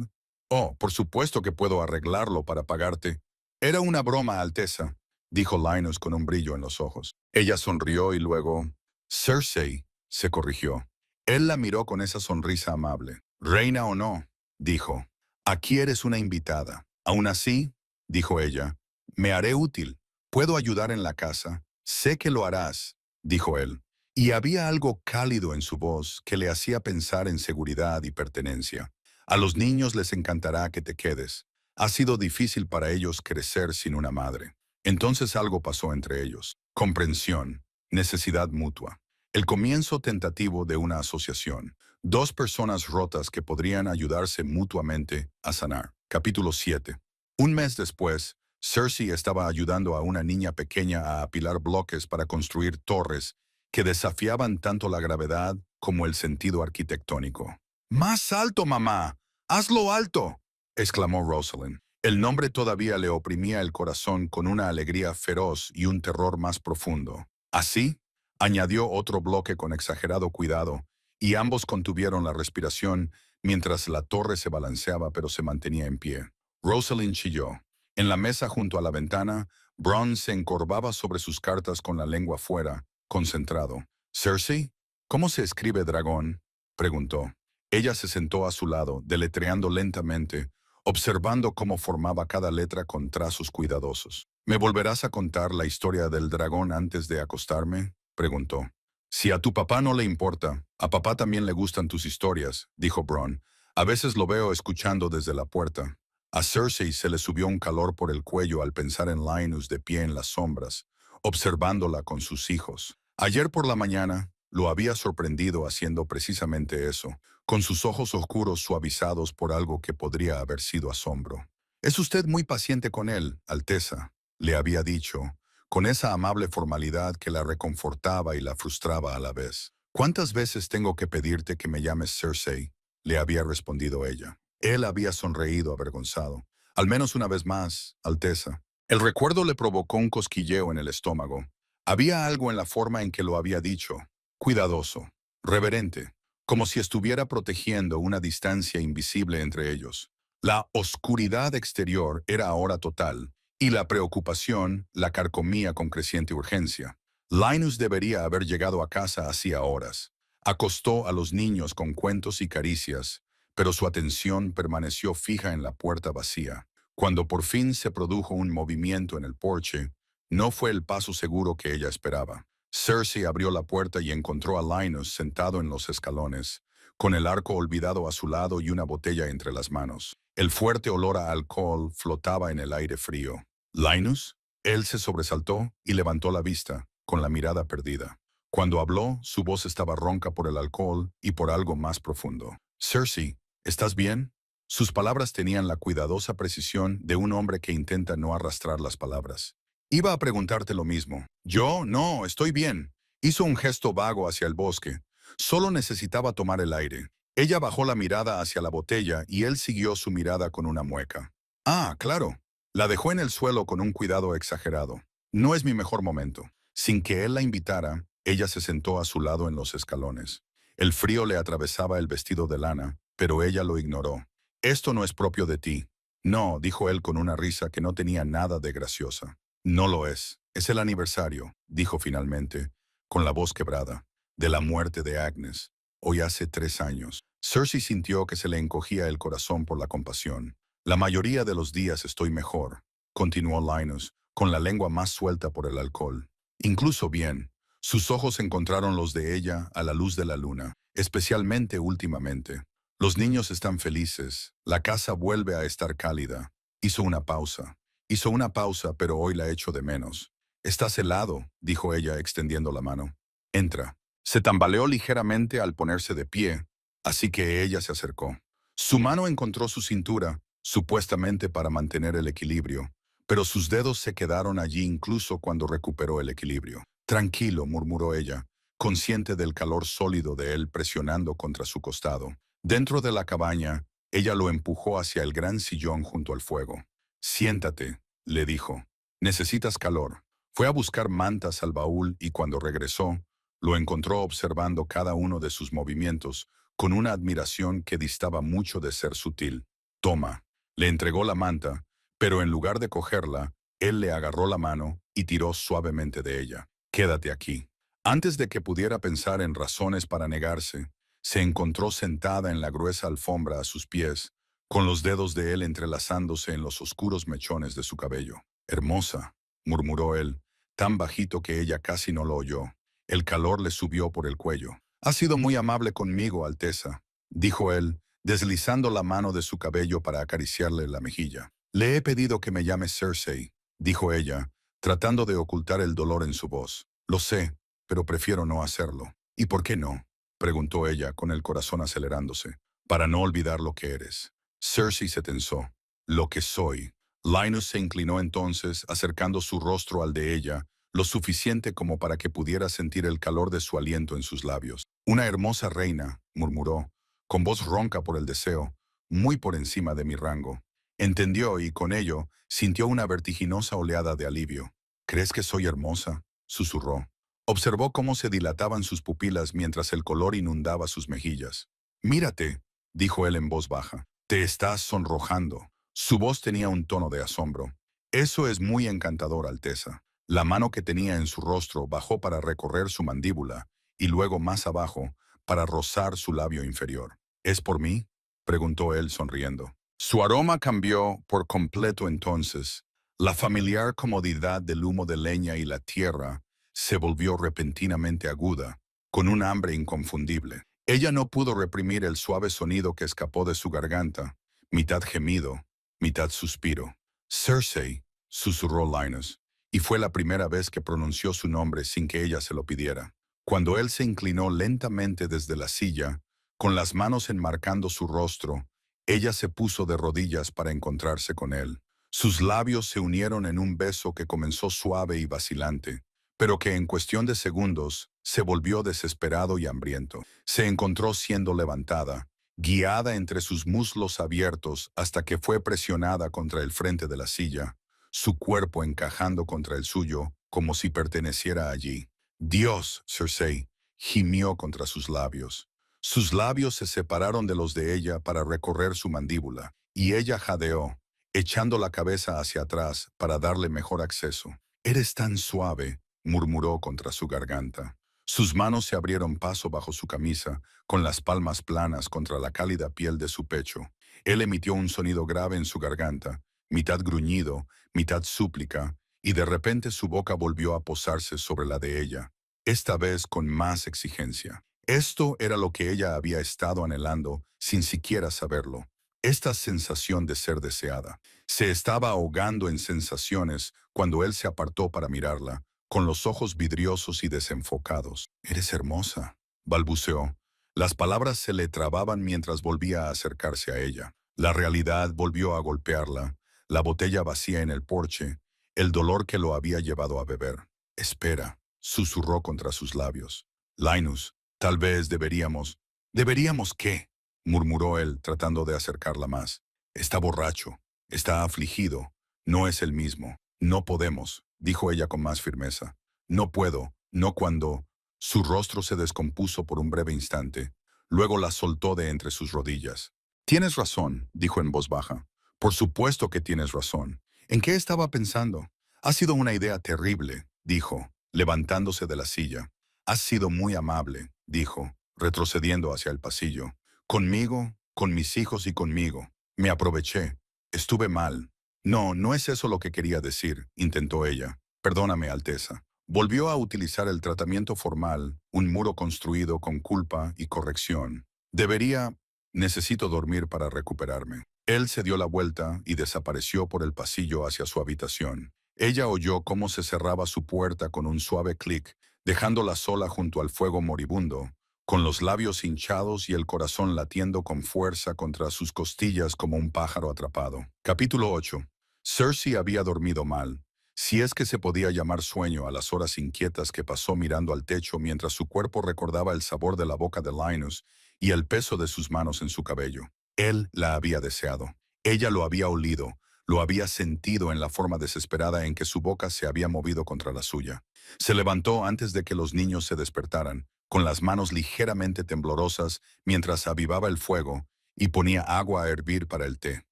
«Oh, por supuesto que puedo arreglarlo para pagarte». «Era una broma, Alteza», dijo Linus con un brillo en los ojos. Ella sonrió y luego... «Cersei», se corrigió. Él la miró con esa sonrisa amable. «Reina o no», dijo. «Aquí eres una invitada. Aún así», dijo ella, «me haré útil. Puedo ayudar en la casa». «Sé que lo harás», dijo él. Y había algo cálido en su voz que le hacía pensar en seguridad y pertenencia. «A los niños les encantará que te quedes. Ha sido difícil para ellos crecer sin una madre». Entonces algo pasó entre ellos. Comprensión, necesidad mutua. El comienzo tentativo de una asociación. Dos personas rotas que podrían ayudarse mutuamente a sanar. Capítulo 7. Un mes después, Cersei estaba ayudando a una niña pequeña a apilar bloques para construir torres que desafiaban tanto la gravedad como el sentido arquitectónico. «¡Más alto, mamá! ¡Hazlo alto!», exclamó Rosalind. El nombre todavía le oprimía el corazón con una alegría feroz y un terror más profundo. «¿Así?», añadió otro bloque con exagerado cuidado, y ambos contuvieron la respiración mientras la torre se balanceaba pero se mantenía en pie. Rosalind chilló. En la mesa junto a la ventana, Bronn se encorvaba sobre sus cartas con la lengua fuera, concentrado. «¿Cersei? ¿Cómo se escribe dragón?», preguntó. Ella se sentó a su lado, deletreando lentamente, observando cómo formaba cada letra con trazos cuidadosos. «¿Me volverás a contar la historia del dragón antes de acostarme?», preguntó. «Si a tu papá no le importa, a papá también le gustan tus historias», dijo Bronn. «A veces lo veo escuchando desde la puerta». A Cersei se le subió un calor por el cuello al pensar en Linus de pie en las sombras, observándola con sus hijos. Ayer por la mañana lo había sorprendido haciendo precisamente eso, con sus ojos oscuros suavizados por algo que podría haber sido asombro. «Es usted muy paciente con él, Alteza», le había dicho, con esa amable formalidad que la reconfortaba y la frustraba a la vez. «¿Cuántas veces tengo que pedirte que me llames Cersei?», le había respondido ella. Él había sonreído avergonzado. «Al menos una vez más, Alteza». El recuerdo le provocó un cosquilleo en el estómago. Había algo en la forma en que lo había dicho, cuidadoso, reverente, como si estuviera protegiendo una distancia invisible entre ellos. La oscuridad exterior era ahora total, y la preocupación la carcomía con creciente urgencia. Linus debería haber llegado a casa hacía horas. Acostó a los niños con cuentos y caricias, pero su atención permaneció fija en la puerta vacía. Cuando por fin se produjo un movimiento en el porche, no fue el paso seguro que ella esperaba. Cersei abrió la puerta y encontró a Linus sentado en los escalones, con el arco olvidado a su lado y una botella entre las manos. El fuerte olor a alcohol flotaba en el aire frío. ¿Linus? Él se sobresaltó y levantó la vista, con la mirada perdida. Cuando habló, su voz estaba ronca por el alcohol y por algo más profundo. Cersei, ¿estás bien? Sus palabras tenían la cuidadosa precisión de un hombre que intenta no arrastrar las palabras. Iba a preguntarte lo mismo. Yo, no, estoy bien. Hizo un gesto vago hacia el bosque. Solo necesitaba tomar el aire. Ella bajó la mirada hacia la botella y él siguió su mirada con una mueca. Ah, claro. La dejó en el suelo con un cuidado exagerado. No es mi mejor momento. Sin que él la invitara, ella se sentó a su lado en los escalones. El frío le atravesaba el vestido de lana, pero ella lo ignoró. Esto no es propio de ti. No, dijo él con una risa que no tenía nada de graciosa. No lo es. Es el aniversario, dijo finalmente, con la voz quebrada, de la muerte de Agnes. Hoy hace 3 años. Cersei sintió que se le encogía el corazón por la compasión. La mayoría de los días estoy mejor, continuó Linus, con la lengua más suelta por el alcohol. Incluso bien. Sus ojos encontraron los de ella a la luz de la luna, especialmente últimamente. Los niños están felices, la casa vuelve a estar cálida. Hizo una pausa. Hizo una pausa, pero hoy la echo de menos. Estás helado, dijo ella extendiendo la mano. Entra. Se tambaleó ligeramente al ponerse de pie, así que ella se acercó. Su mano encontró su cintura, supuestamente para mantener el equilibrio, pero sus dedos se quedaron allí incluso cuando recuperó el equilibrio. Tranquilo, murmuró ella, consciente del calor sólido de él presionando contra su costado. Dentro de la cabaña, ella lo empujó hacia el gran sillón junto al fuego. Siéntate, le dijo. Necesitas calor. Fue a buscar mantas al baúl y cuando regresó, lo encontró observando cada uno de sus movimientos con una admiración que distaba mucho de ser sutil. Toma. Le entregó la manta, pero en lugar de cogerla, él le agarró la mano y tiró suavemente de ella. Quédate aquí. Antes de que pudiera pensar en razones para negarse, se encontró sentada en la gruesa alfombra a sus pies, con los dedos de él entrelazándose en los oscuros mechones de su cabello. Hermosa, murmuró él, tan bajito que ella casi no lo oyó. El calor le subió por el cuello. Ha sido muy amable conmigo, Alteza, dijo él, deslizando la mano de su cabello para acariciarle la mejilla. Le he pedido que me llame Cersei, dijo ella, tratando de ocultar el dolor en su voz. Lo sé, pero prefiero no hacerlo. ¿Y por qué no? Preguntó ella, con el corazón acelerándose. Para no olvidar lo que eres. Cersei se tensó. Lo que soy. Linus se inclinó entonces, acercando su rostro al de ella, lo suficiente como para que pudiera sentir el calor de su aliento en sus labios. Una hermosa reina, murmuró, con voz ronca por el deseo, muy por encima de mi rango. Entendió y, con ello, sintió una vertiginosa oleada de alivio. ¿Crees que soy hermosa? Susurró. Observó cómo se dilataban sus pupilas mientras el color inundaba sus mejillas. Mírate, dijo él en voz baja. Te estás sonrojando. Su voz tenía un tono de asombro. Eso es muy encantador, Alteza. La mano que tenía en su rostro bajó para recorrer su mandíbula y luego más abajo para rozar su labio inferior. ¿Es por mí? Preguntó él sonriendo. Su aroma cambió por completo entonces. La familiar comodidad del humo de leña y la tierra se volvió repentinamente aguda, con un hambre inconfundible. Ella no pudo reprimir el suave sonido que escapó de su garganta, mitad gemido, mitad suspiro. Cersei, susurró Linus, y fue la primera vez que pronunció su nombre sin que ella se lo pidiera. Cuando él se inclinó lentamente desde la silla, con las manos enmarcando su rostro, ella se puso de rodillas para encontrarse con él. Sus labios se unieron en un beso que comenzó suave y vacilante, pero que en cuestión de segundos se volvió desesperado y hambriento. Se encontró siendo levantada, guiada entre sus muslos abiertos hasta que fue presionada contra el frente de la silla, su cuerpo encajando contra el suyo como si perteneciera allí. Dios, Cersei, gimió contra sus labios. Sus labios se separaron de los de ella para recorrer su mandíbula, y ella jadeó, echando la cabeza hacia atrás para darle mejor acceso. Eres tan suave, murmuró contra su garganta. Sus manos se abrieron paso bajo su camisa, con las palmas planas contra la cálida piel de su pecho. Él emitió un sonido grave en su garganta, mitad gruñido, mitad súplica, y de repente su boca volvió a posarse sobre la de ella. esta vez con más exigencia. Esto era lo que ella había estado anhelando sin siquiera saberlo. Esta sensación de ser deseada. Se estaba ahogando en sensaciones cuando él se apartó para mirarla, con los ojos vidriosos y desenfocados. «Eres hermosa», balbuceó. Las palabras se le trababan mientras volvía a acercarse a ella. La realidad volvió a golpearla, la botella vacía en el porche, el dolor que lo había llevado a beber. «Espera», susurró contra sus labios. «Linus, tal vez deberíamos». «¿Deberíamos qué?», murmuró él, tratando de acercarla más. «Está borracho, está afligido, no es el mismo. No podemos», dijo ella con más firmeza. «No puedo, no cuando». Su rostro se descompuso por un breve instante. Luego la soltó de entre sus rodillas. «Tienes razón», dijo en voz baja. «Por supuesto que tienes razón. ¿En qué estaba pensando?» «Ha sido una idea terrible», dijo, levantándose de la silla. «Has sido muy amable», dijo, retrocediendo hacia el pasillo. «Conmigo, con mis hijos y conmigo. Me aproveché. Estuve mal». «No, no es eso lo que quería decir», intentó ella. «Perdóname, Alteza». Volvió a utilizar el tratamiento formal, un muro construido con culpa y corrección. «Debería... Necesito dormir para recuperarme». Él se dio la vuelta y desapareció por el pasillo hacia su habitación. Ella oyó cómo se cerraba su puerta con un suave clic, dejándola sola junto al fuego moribundo, con los labios hinchados y el corazón latiendo con fuerza contra sus costillas como un pájaro atrapado. Capítulo 8. Cersei había dormido mal, si es que se podía llamar sueño a las horas inquietas que pasó mirando al techo mientras su cuerpo recordaba el sabor de la boca de Linus y el peso de sus manos en su cabello. Él la había deseado. Ella lo había olido, lo había sentido en la forma desesperada en que su boca se había movido contra la suya. Se levantó antes de que los niños se despertaran, con las manos ligeramente temblorosas mientras avivaba el fuego y ponía agua a hervir para el té.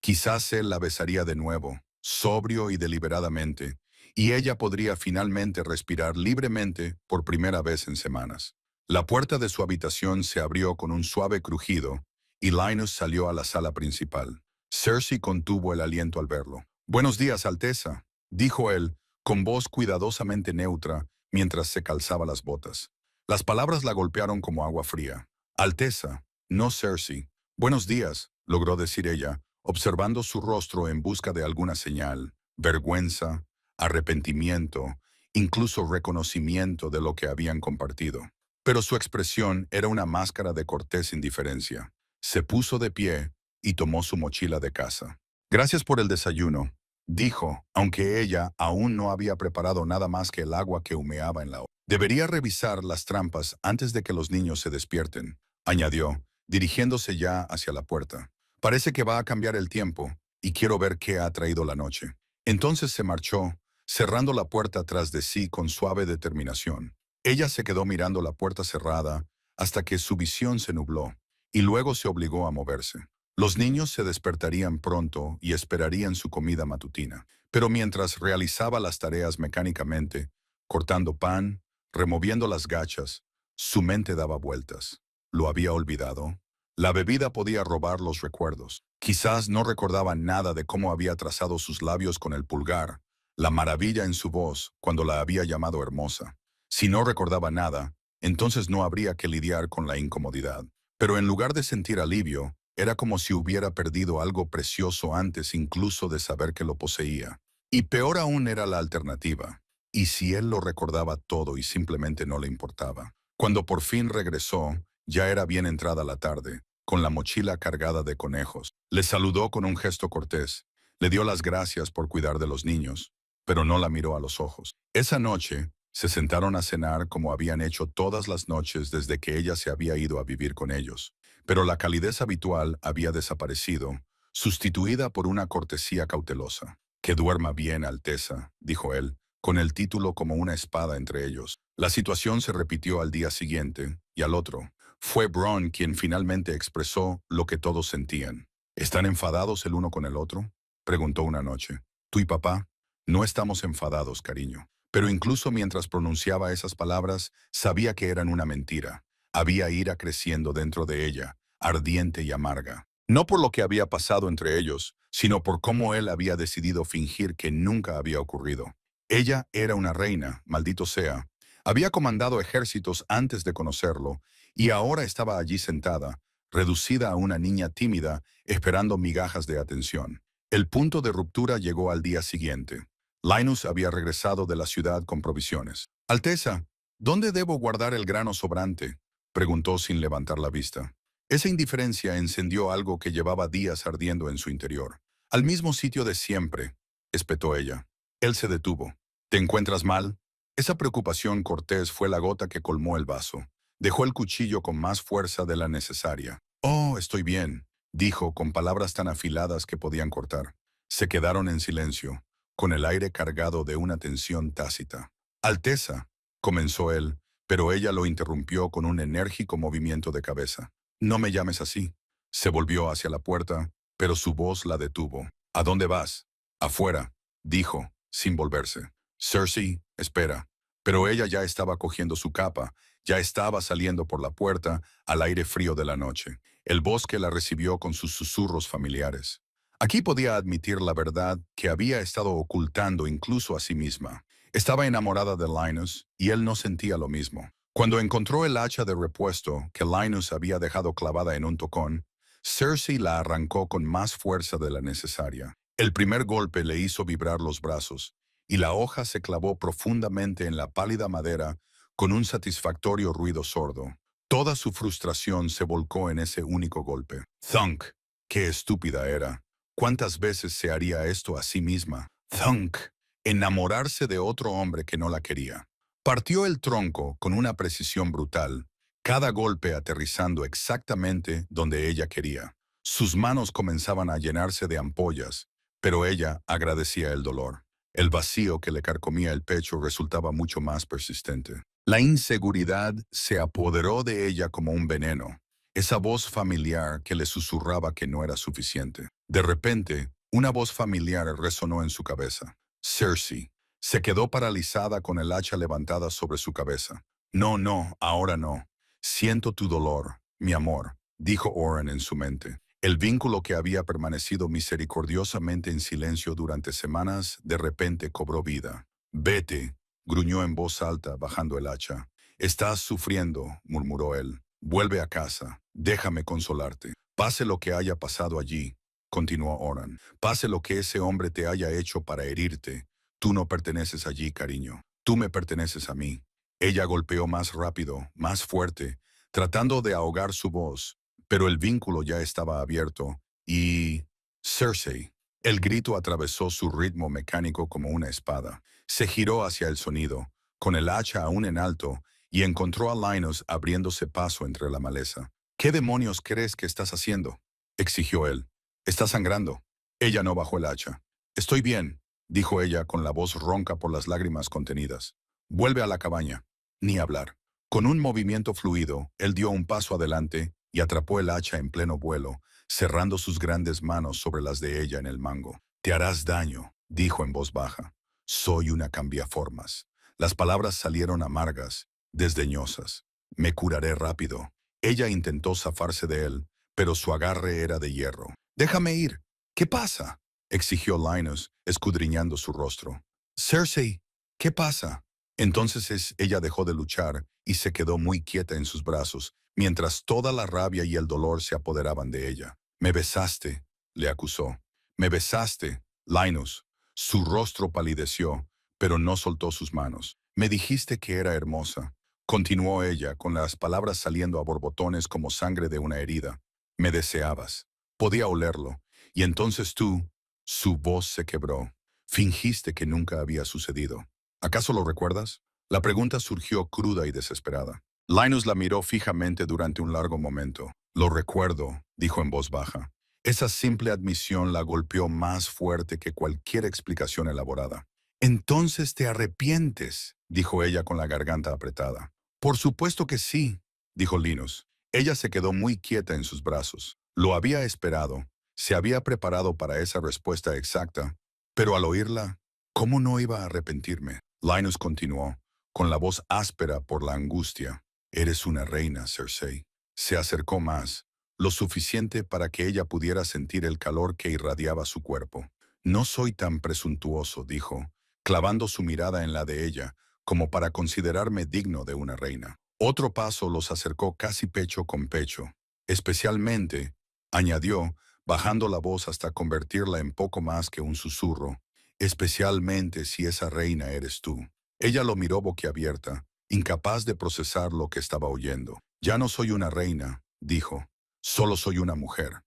Quizás él la besaría de nuevo, sobrio y deliberadamente, y ella podría finalmente respirar libremente por primera vez en semanas. La puerta de su habitación se abrió con un suave crujido, y Linus salió a la sala principal. Cersei contuvo el aliento al verlo. «Buenos días, Alteza», dijo él, con voz cuidadosamente neutra, mientras se calzaba las botas. Las palabras la golpearon como agua fría. «Alteza, no Cersei». «Buenos días», logró decir ella, observando su rostro en busca de alguna señal, vergüenza, arrepentimiento, incluso reconocimiento de lo que habían compartido. Pero su expresión era una máscara de cortés indiferencia. Se puso de pie y tomó su mochila de casa. «Gracias por el desayuno», dijo, aunque ella aún no había preparado nada más que el agua que humeaba en la olla. «Debería revisar las trampas antes de que los niños se despierten», añadió, dirigiéndose ya hacia la puerta. «Parece que va a cambiar el tiempo, y quiero ver qué ha traído la noche». Entonces se marchó, cerrando la puerta tras de sí con suave determinación. Ella se quedó mirando la puerta cerrada hasta que su visión se nubló, y luego se obligó a moverse. Los niños se despertarían pronto y esperarían su comida matutina. Pero mientras realizaba las tareas mecánicamente, cortando pan, removiendo las gachas, su mente daba vueltas. ¿Lo había olvidado? La bebida podía robar los recuerdos. Quizás no recordaba nada de cómo había trazado sus labios con el pulgar, la maravilla en su voz cuando la había llamado hermosa. Si no recordaba nada, entonces no habría que lidiar con la incomodidad. Pero en lugar de sentir alivio, era como si hubiera perdido algo precioso antes incluso de saber que lo poseía. Y peor aún era la alternativa. ¿Y si él lo recordaba todo y simplemente no le importaba? Cuando por fin regresó, ya era bien entrada la tarde, con la mochila cargada de conejos. Le saludó con un gesto cortés. Le dio las gracias por cuidar de los niños, pero no la miró a los ojos. Esa noche, se sentaron a cenar como habían hecho todas las noches desde que ella se había ido a vivir con ellos. Pero la calidez habitual había desaparecido, sustituida por una cortesía cautelosa. «Que duerma bien, Alteza», dijo él, con el título como una espada entre ellos. La situación se repitió al día siguiente, y al otro. Fue Bronn quien finalmente expresó lo que todos sentían. «¿Están enfadados el uno con el otro?», preguntó una noche. «¿Tú y papá?» «No estamos enfadados, cariño». Pero incluso mientras pronunciaba esas palabras, sabía que eran una mentira. Había ira creciendo dentro de ella, ardiente y amarga. No por lo que había pasado entre ellos, sino por cómo él había decidido fingir que nunca había ocurrido. Ella era una reina, maldito sea. Había comandado ejércitos antes de conocerlo y ahora estaba allí sentada, reducida a una niña tímida, esperando migajas de atención. El punto de ruptura llegó al día siguiente. Linus había regresado de la ciudad con provisiones. Alteza, ¿dónde debo guardar el grano sobrante?, preguntó sin levantar la vista. Esa indiferencia encendió algo que llevaba días ardiendo en su interior. Al mismo sitio de siempre, espetó ella. Él se detuvo. ¿Te encuentras mal? Esa preocupación cortés fue la gota que colmó el vaso. Dejó el cuchillo con más fuerza de la necesaria. Oh, estoy bien, dijo con palabras tan afiladas que podían cortar. Se quedaron en silencio, con el aire cargado de una tensión tácita. Alteza, comenzó él, pero ella lo interrumpió con un enérgico movimiento de cabeza. No me llames así. Se volvió hacia la puerta, pero su voz la detuvo. ¿A dónde vas? Afuera, dijo, sin volverse. Cersei, espera. Pero ella ya estaba cogiendo su capa, ya estaba saliendo por la puerta al aire frío de la noche. El bosque la recibió con sus susurros familiares. Aquí podía admitir la verdad que había estado ocultando incluso a sí misma. Estaba enamorada de Linus y él no sentía lo mismo. Cuando encontró el hacha de repuesto que Linus había dejado clavada en un tocón, Cersei la arrancó con más fuerza de la necesaria. El primer golpe le hizo vibrar los brazos, y la hoja se clavó profundamente en la pálida madera con un satisfactorio ruido sordo. Toda su frustración se volcó en ese único golpe. Thunk. Qué estúpida era. ¿Cuántas veces se haría esto a sí misma? Thunk. Enamorarse de otro hombre que no la quería. Partió el tronco con una precisión brutal, cada golpe aterrizando exactamente donde ella quería. Sus manos comenzaban a llenarse de ampollas, pero ella agradecía el dolor. El vacío que le carcomía el pecho resultaba mucho más persistente. La inseguridad se apoderó de ella como un veneno, esa voz familiar que le susurraba que no era suficiente. De repente, una voz familiar resonó en su cabeza. Cersei. Se quedó paralizada con el hacha levantada sobre su cabeza. No, no, ahora no. Siento tu dolor, mi amor, dijo Oren en su mente. El vínculo que había permanecido misericordiosamente en silencio durante semanas de repente cobró vida. Vete, gruñó en voz alta, bajando el hacha. Estás sufriendo, murmuró él. Vuelve a casa, déjame consolarte. Pase lo que haya pasado allí, continuó Oren. Pase lo que ese hombre te haya hecho para herirte. Tú no perteneces allí, cariño. Tú me perteneces a mí. Ella golpeó más rápido, más fuerte, tratando de ahogar su voz, pero el vínculo ya estaba abierto y... Cersei. El grito atravesó su ritmo mecánico como una espada. Se giró hacia el sonido, con el hacha aún en alto, y encontró a Linus abriéndose paso entre la maleza. ¿Qué demonios crees que estás haciendo?, exigió él. Estás sangrando. Ella no bajó el hacha. Estoy bien, dijo ella con la voz ronca por las lágrimas contenidas. Vuelve a la cabaña. Ni hablar. Con un movimiento fluido, él dio un paso adelante y atrapó el hacha en pleno vuelo, cerrando sus grandes manos sobre las de ella en el mango. Te harás daño, dijo en voz baja. Soy una cambiaformas. Las palabras salieron amargas, desdeñosas. Me curaré rápido. Ella intentó zafarse de él, pero su agarre era de hierro. Déjame ir. ¿Qué pasa?, exigió Linus, escudriñando su rostro. Cersei, ¿qué pasa? Entonces ella dejó de luchar y se quedó muy quieta en sus brazos, mientras toda la rabia y el dolor se apoderaban de ella. Me besaste, le acusó. Me besaste, Linus. Su rostro palideció, pero no soltó sus manos. Me dijiste que era hermosa, continuó ella, con las palabras saliendo a borbotones como sangre de una herida. Me deseabas. Podía olerlo. Y entonces tú, su voz se quebró. Fingiste que nunca había sucedido. ¿Acaso lo recuerdas? La pregunta surgió cruda y desesperada. Linus la miró fijamente durante un largo momento. Lo recuerdo, dijo en voz baja. Esa simple admisión la golpeó más fuerte que cualquier explicación elaborada. Entonces te arrepientes, dijo ella con la garganta apretada. Por supuesto que sí, dijo Linus. Ella se quedó muy quieta en sus brazos. Lo había esperado. Se había preparado para esa respuesta exacta. Pero al oírla, ¿cómo no iba a arrepentirme? Linus continuó, con la voz áspera por la angustia. Eres una reina, Cersei. Se acercó más, lo suficiente para que ella pudiera sentir el calor que irradiaba su cuerpo. No soy tan presuntuoso, dijo, clavando su mirada en la de ella, como para considerarme digno de una reina. Otro paso los acercó casi pecho con pecho. Especialmente, añadió, bajando la voz hasta convertirla en poco más que un susurro, especialmente si esa reina eres tú. Ella lo miró boquiabierta, incapaz de procesar lo que estaba oyendo. Ya no soy una reina, dijo, solo soy una mujer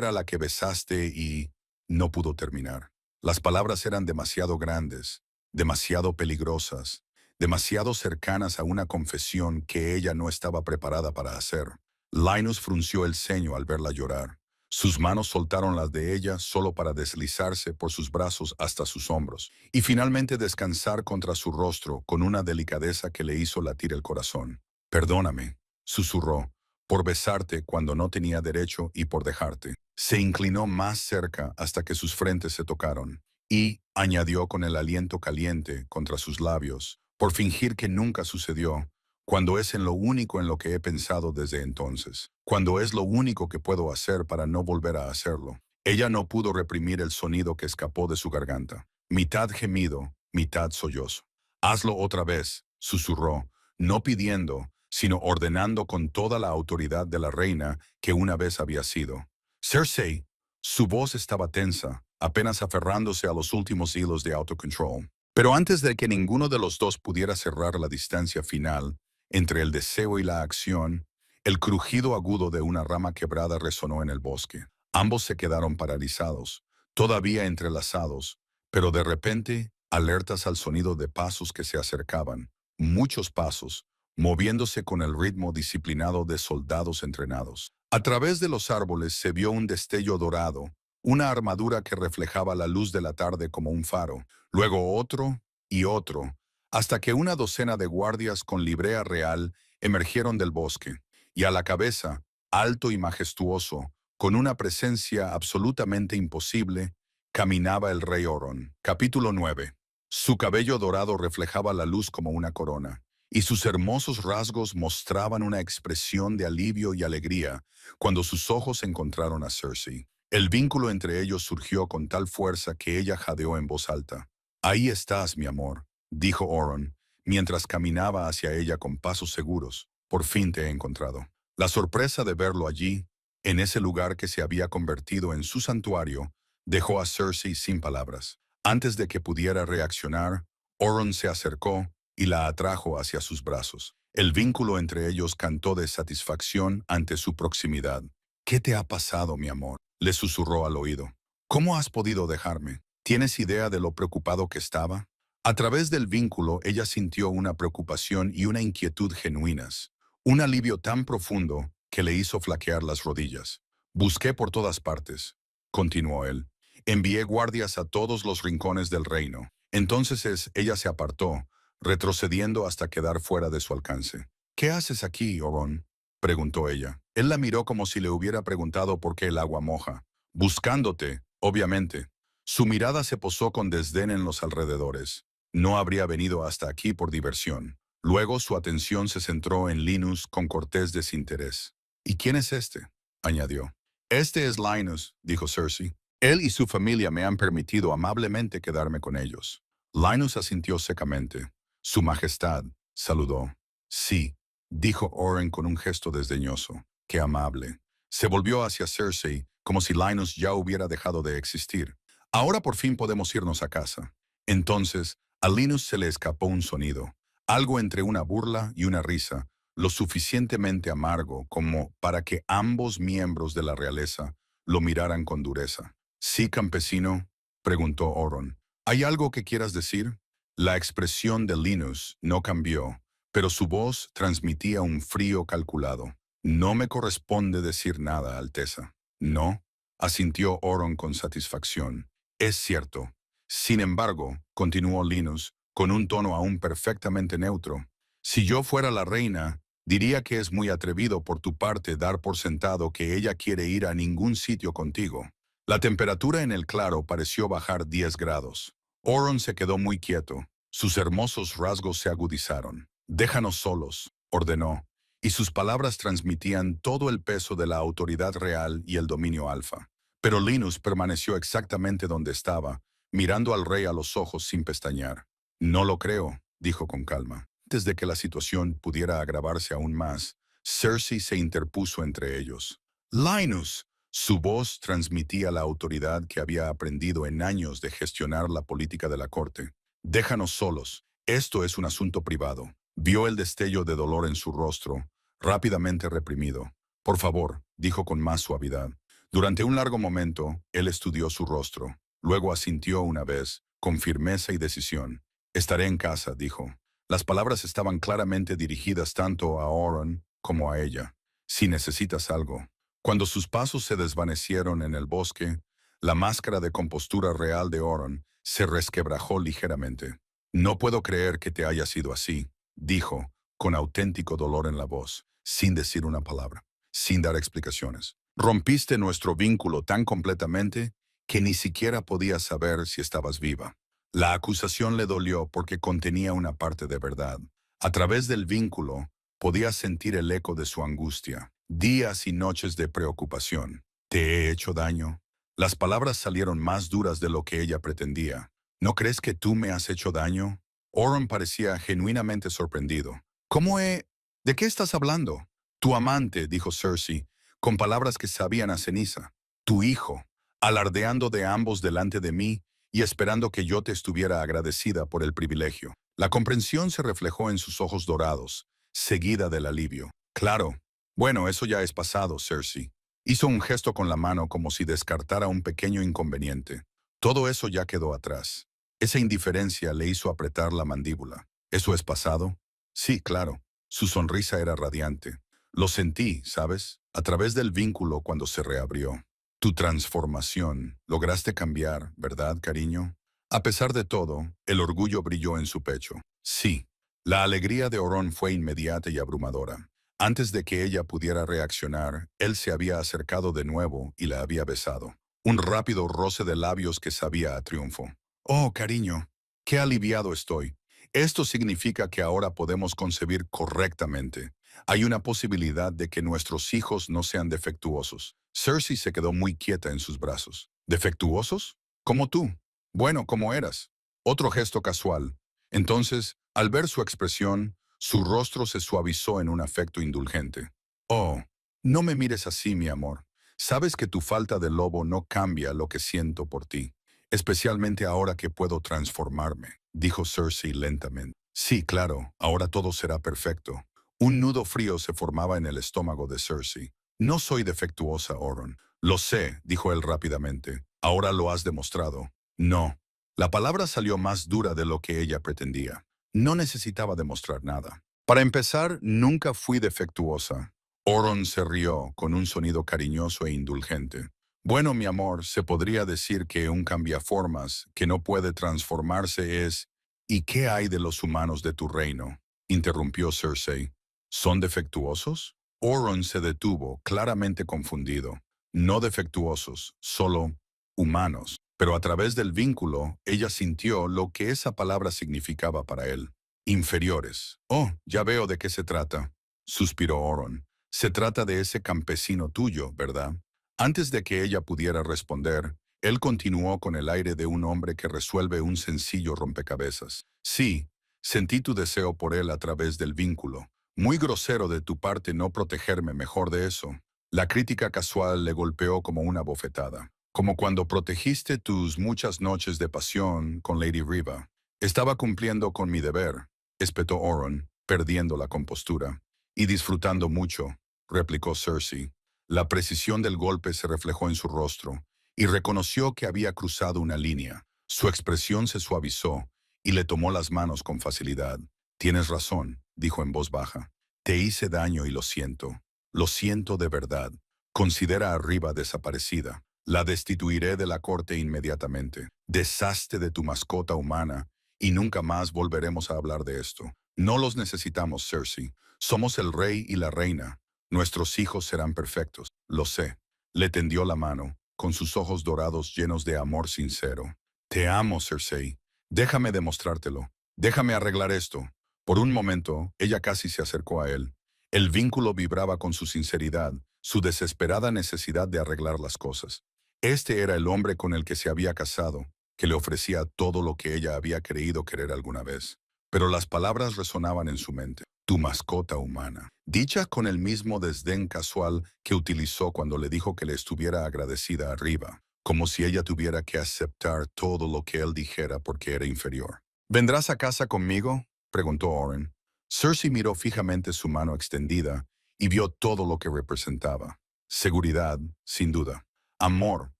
a la que besaste y no pudo terminar. Las palabras eran demasiado grandes, demasiado peligrosas, demasiado cercanas a una confesión que ella no estaba preparada para hacer. Linus frunció el ceño al verla llorar. Sus manos soltaron las de ella solo para deslizarse por sus brazos hasta sus hombros, y finalmente descansar contra su rostro con una delicadeza que le hizo latir el corazón. Perdóname, susurró, por besarte cuando no tenía derecho y por dejarte. Se inclinó más cerca hasta que sus frentes se tocaron, y añadió con el aliento caliente contra sus labios, por fingir que nunca sucedió, cuando es en lo único en lo que he pensado desde entonces, cuando es lo único que puedo hacer para no volver a hacerlo. Ella no pudo reprimir el sonido que escapó de su garganta, mitad gemido, mitad sollozo. Hazlo otra vez, susurró, no pidiendo, sino ordenando con toda la autoridad de la reina que una vez había sido. Cersei, su voz estaba tensa, apenas aferrándose a los últimos hilos de autocontrol. Pero antes de que ninguno de los dos pudiera cerrar la distancia final, entre el deseo y la acción, el crujido agudo de una rama quebrada resonó en el bosque. Ambos se quedaron paralizados, todavía entrelazados, pero de repente, alertas al sonido de pasos que se acercaban, muchos pasos, moviéndose con el ritmo disciplinado de soldados entrenados. A través de los árboles se vio un destello dorado, una armadura que reflejaba la luz de la tarde como un faro, luego otro y otro, hasta que una docena de guardias con librea real emergieron del bosque, y a la cabeza, alto y majestuoso, con una presencia absolutamente imposible, caminaba el rey Oron. Capítulo 9. Su cabello dorado reflejaba la luz como una corona, y sus hermosos rasgos mostraban una expresión de alivio y alegría cuando sus ojos encontraron a Cersei. El vínculo entre ellos surgió con tal fuerza que ella jadeó en voz alta. «Ahí estás, mi amor», dijo Oron, mientras caminaba hacia ella con pasos seguros. «Por fin te he encontrado». La sorpresa de verlo allí, en ese lugar que se había convertido en su santuario, dejó a Cersei sin palabras. Antes de que pudiera reaccionar, Oron se acercó y la atrajo hacia sus brazos. El vínculo entre ellos cantó de satisfacción ante su proximidad. «¿Qué te ha pasado, mi amor?», le susurró al oído. «¿Cómo has podido dejarme? ¿Tienes idea de lo preocupado que estaba?». A través del vínculo ella sintió una preocupación y una inquietud genuinas, un alivio tan profundo que le hizo flaquear las rodillas. «Busqué por todas partes», continuó él. «Envié guardias a todos los rincones del reino». Entonces ella se apartó, retrocediendo hasta quedar fuera de su alcance. «¿Qué haces aquí, Oron?», preguntó ella. Él la miró como si le hubiera preguntado por qué el agua moja. «Buscándote, obviamente». Su mirada se posó con desdén en los alrededores. No habría venido hasta aquí por diversión. Luego su atención se centró en Linus con cortés desinterés. «¿Y quién es este?», añadió. «Este es Linus», dijo Cersei. «Él y su familia me han permitido amablemente quedarme con ellos». Linus asintió secamente. «Su Majestad», saludó. «Sí», dijo Oren con un gesto desdeñoso. «Qué amable». Se volvió hacia Cersei, como si Linus ya hubiera dejado de existir. «Ahora por fin podemos irnos a casa». Entonces, a Linus se le escapó un sonido, algo entre una burla y una risa, lo suficientemente amargo como para que ambos miembros de la realeza lo miraran con dureza. «¿Sí, campesino?», preguntó Oron. «¿Hay algo que quieras decir?». La expresión de Linus no cambió, pero su voz transmitía un frío calculado. «No me corresponde decir nada, Alteza». «No», asintió Oron con satisfacción. «Es cierto». «Sin embargo», continuó Linus, con un tono aún perfectamente neutro, «si yo fuera la reina, diría que es muy atrevido por tu parte dar por sentado que ella quiere ir a ningún sitio contigo». La temperatura en el claro pareció bajar 10 grados. Oron se quedó muy quieto. Sus hermosos rasgos se agudizaron. «Déjanos solos», ordenó, y sus palabras transmitían todo el peso de la autoridad real y el dominio alfa. Pero Linus permaneció exactamente donde estaba, mirando al rey a los ojos sin pestañear. «No lo creo», dijo con calma. Antes de que la situación pudiera agravarse aún más, Cersei se interpuso entre ellos. Linus. Su voz transmitía la autoridad que había aprendido en años de gestionar la política de la corte. Déjanos solos. Esto es un asunto privado. Vio el destello de dolor en su rostro, rápidamente reprimido. Por favor, dijo con más suavidad. Durante un largo momento, él estudió su rostro. Luego asintió una vez, con firmeza y decisión. Estaré en casa, dijo. Las palabras estaban claramente dirigidas tanto a Oron como a ella. Si necesitas algo. Cuando sus pasos se desvanecieron en el bosque, la máscara de compostura real de Oron se resquebrajó ligeramente. No puedo creer que te haya sido así, dijo, con auténtico dolor en la voz, sin decir una palabra, sin dar explicaciones. Rompiste nuestro vínculo tan completamente que ni siquiera podía saber si estabas viva. La acusación le dolió porque contenía una parte de verdad. A través del vínculo, podía sentir el eco de su angustia, días y noches de preocupación. ¿Te he hecho daño? Las palabras salieron más duras de lo que ella pretendía. ¿No crees que tú me has hecho daño? Oron parecía genuinamente sorprendido. ¿Cómo he...? ¿De qué estás hablando? Tu amante, dijo Cersei, con palabras que sabían a ceniza. Tu hijo, alardeando de ambos delante de mí y esperando que yo te estuviera agradecida por el privilegio. La comprensión se reflejó en sus ojos dorados, seguida del alivio. Claro. Bueno, eso ya es pasado, Cersei. Hizo un gesto con la mano como si descartara un pequeño inconveniente. Todo eso ya quedó atrás. Esa indiferencia le hizo apretar la mandíbula. ¿Eso es pasado? Sí, claro. Su sonrisa era radiante. Lo sentí, ¿sabes? A través del vínculo cuando se reabrió. Tu transformación. Lograste cambiar, ¿verdad, cariño? A pesar de todo, el orgullo brilló en su pecho. Sí. La alegría de Orón fue inmediata y abrumadora. Antes de que ella pudiera reaccionar, él se había acercado de nuevo y la había besado. Un rápido roce de labios que sabía a triunfo. Oh, cariño, qué aliviado estoy. Esto significa que ahora podemos concebir correctamente. Hay una posibilidad de que nuestros hijos no sean defectuosos. Cersei se quedó muy quieta en sus brazos. ¿Defectuosos? Como tú. Bueno, como eras. Otro gesto casual. Entonces, al ver su expresión, su rostro se suavizó en un afecto indulgente. Oh, no me mires así, mi amor. Sabes que tu falta de lobo no cambia lo que siento por ti, especialmente ahora que puedo transformarme, dijo Cersei lentamente. Sí, claro, ahora todo será perfecto. Un nudo frío se formaba en el estómago de Cersei. No soy defectuosa, Oron. Lo sé, dijo él rápidamente. Ahora lo has demostrado. No. La palabra salió más dura de lo que ella pretendía. No necesitaba demostrar nada. Para empezar, nunca fui defectuosa. Oron se rió con un sonido cariñoso e indulgente. Bueno, mi amor, se podría decir que un cambiaformas que no puede transformarse es... ¿Y qué hay de los humanos de tu reino? Interrumpió Cersei. ¿Son defectuosos? Oron se detuvo, claramente confundido. No defectuosos, solo humanos. Pero a través del vínculo, ella sintió lo que esa palabra significaba para él. Inferiores. Oh, ya veo de qué se trata, suspiró Oron. Se trata de ese campesino tuyo, ¿verdad? Antes de que ella pudiera responder, él continuó con el aire de un hombre que resuelve un sencillo rompecabezas. Sí, sentí tu deseo por él a través del vínculo. Muy grosero de tu parte no protegerme mejor de eso. La crítica casual le golpeó como una bofetada. Como cuando protegiste tus muchas noches de pasión con Lady Riva. Estaba cumpliendo con mi deber, espetó Oron, perdiendo la compostura. Y disfrutando mucho, replicó Cersei. La precisión del golpe se reflejó en su rostro, y reconoció que había cruzado una línea. Su expresión se suavizó, y le tomó las manos con facilidad. Tienes razón, dijo en voz baja. Te hice daño y lo siento. Lo siento de verdad. Considera a Riva desaparecida. La destituiré de la corte inmediatamente. Deshazte de tu mascota humana, y nunca más volveremos a hablar de esto. No los necesitamos, Cersei. Somos el rey y la reina. Nuestros hijos serán perfectos. Lo sé. Le tendió la mano, con sus ojos dorados llenos de amor sincero. Te amo, Cersei. Déjame demostrártelo. Déjame arreglar esto. Por un momento, ella casi se acercó a él. El vínculo vibraba con su sinceridad, su desesperada necesidad de arreglar las cosas. Este era el hombre con el que se había casado, que le ofrecía todo lo que ella había creído querer alguna vez. pero las palabras resonaban en su mente. Tu mascota humana. Dicha con el mismo desdén casual que utilizó cuando le dijo que le estuviera agradecida arriba, como si ella tuviera que aceptar todo lo que él dijera porque era inferior. ¿Vendrás a casa conmigo?, preguntó Oren. Cersei miró fijamente su mano extendida y vio todo lo que representaba. Seguridad, sin duda. Amor,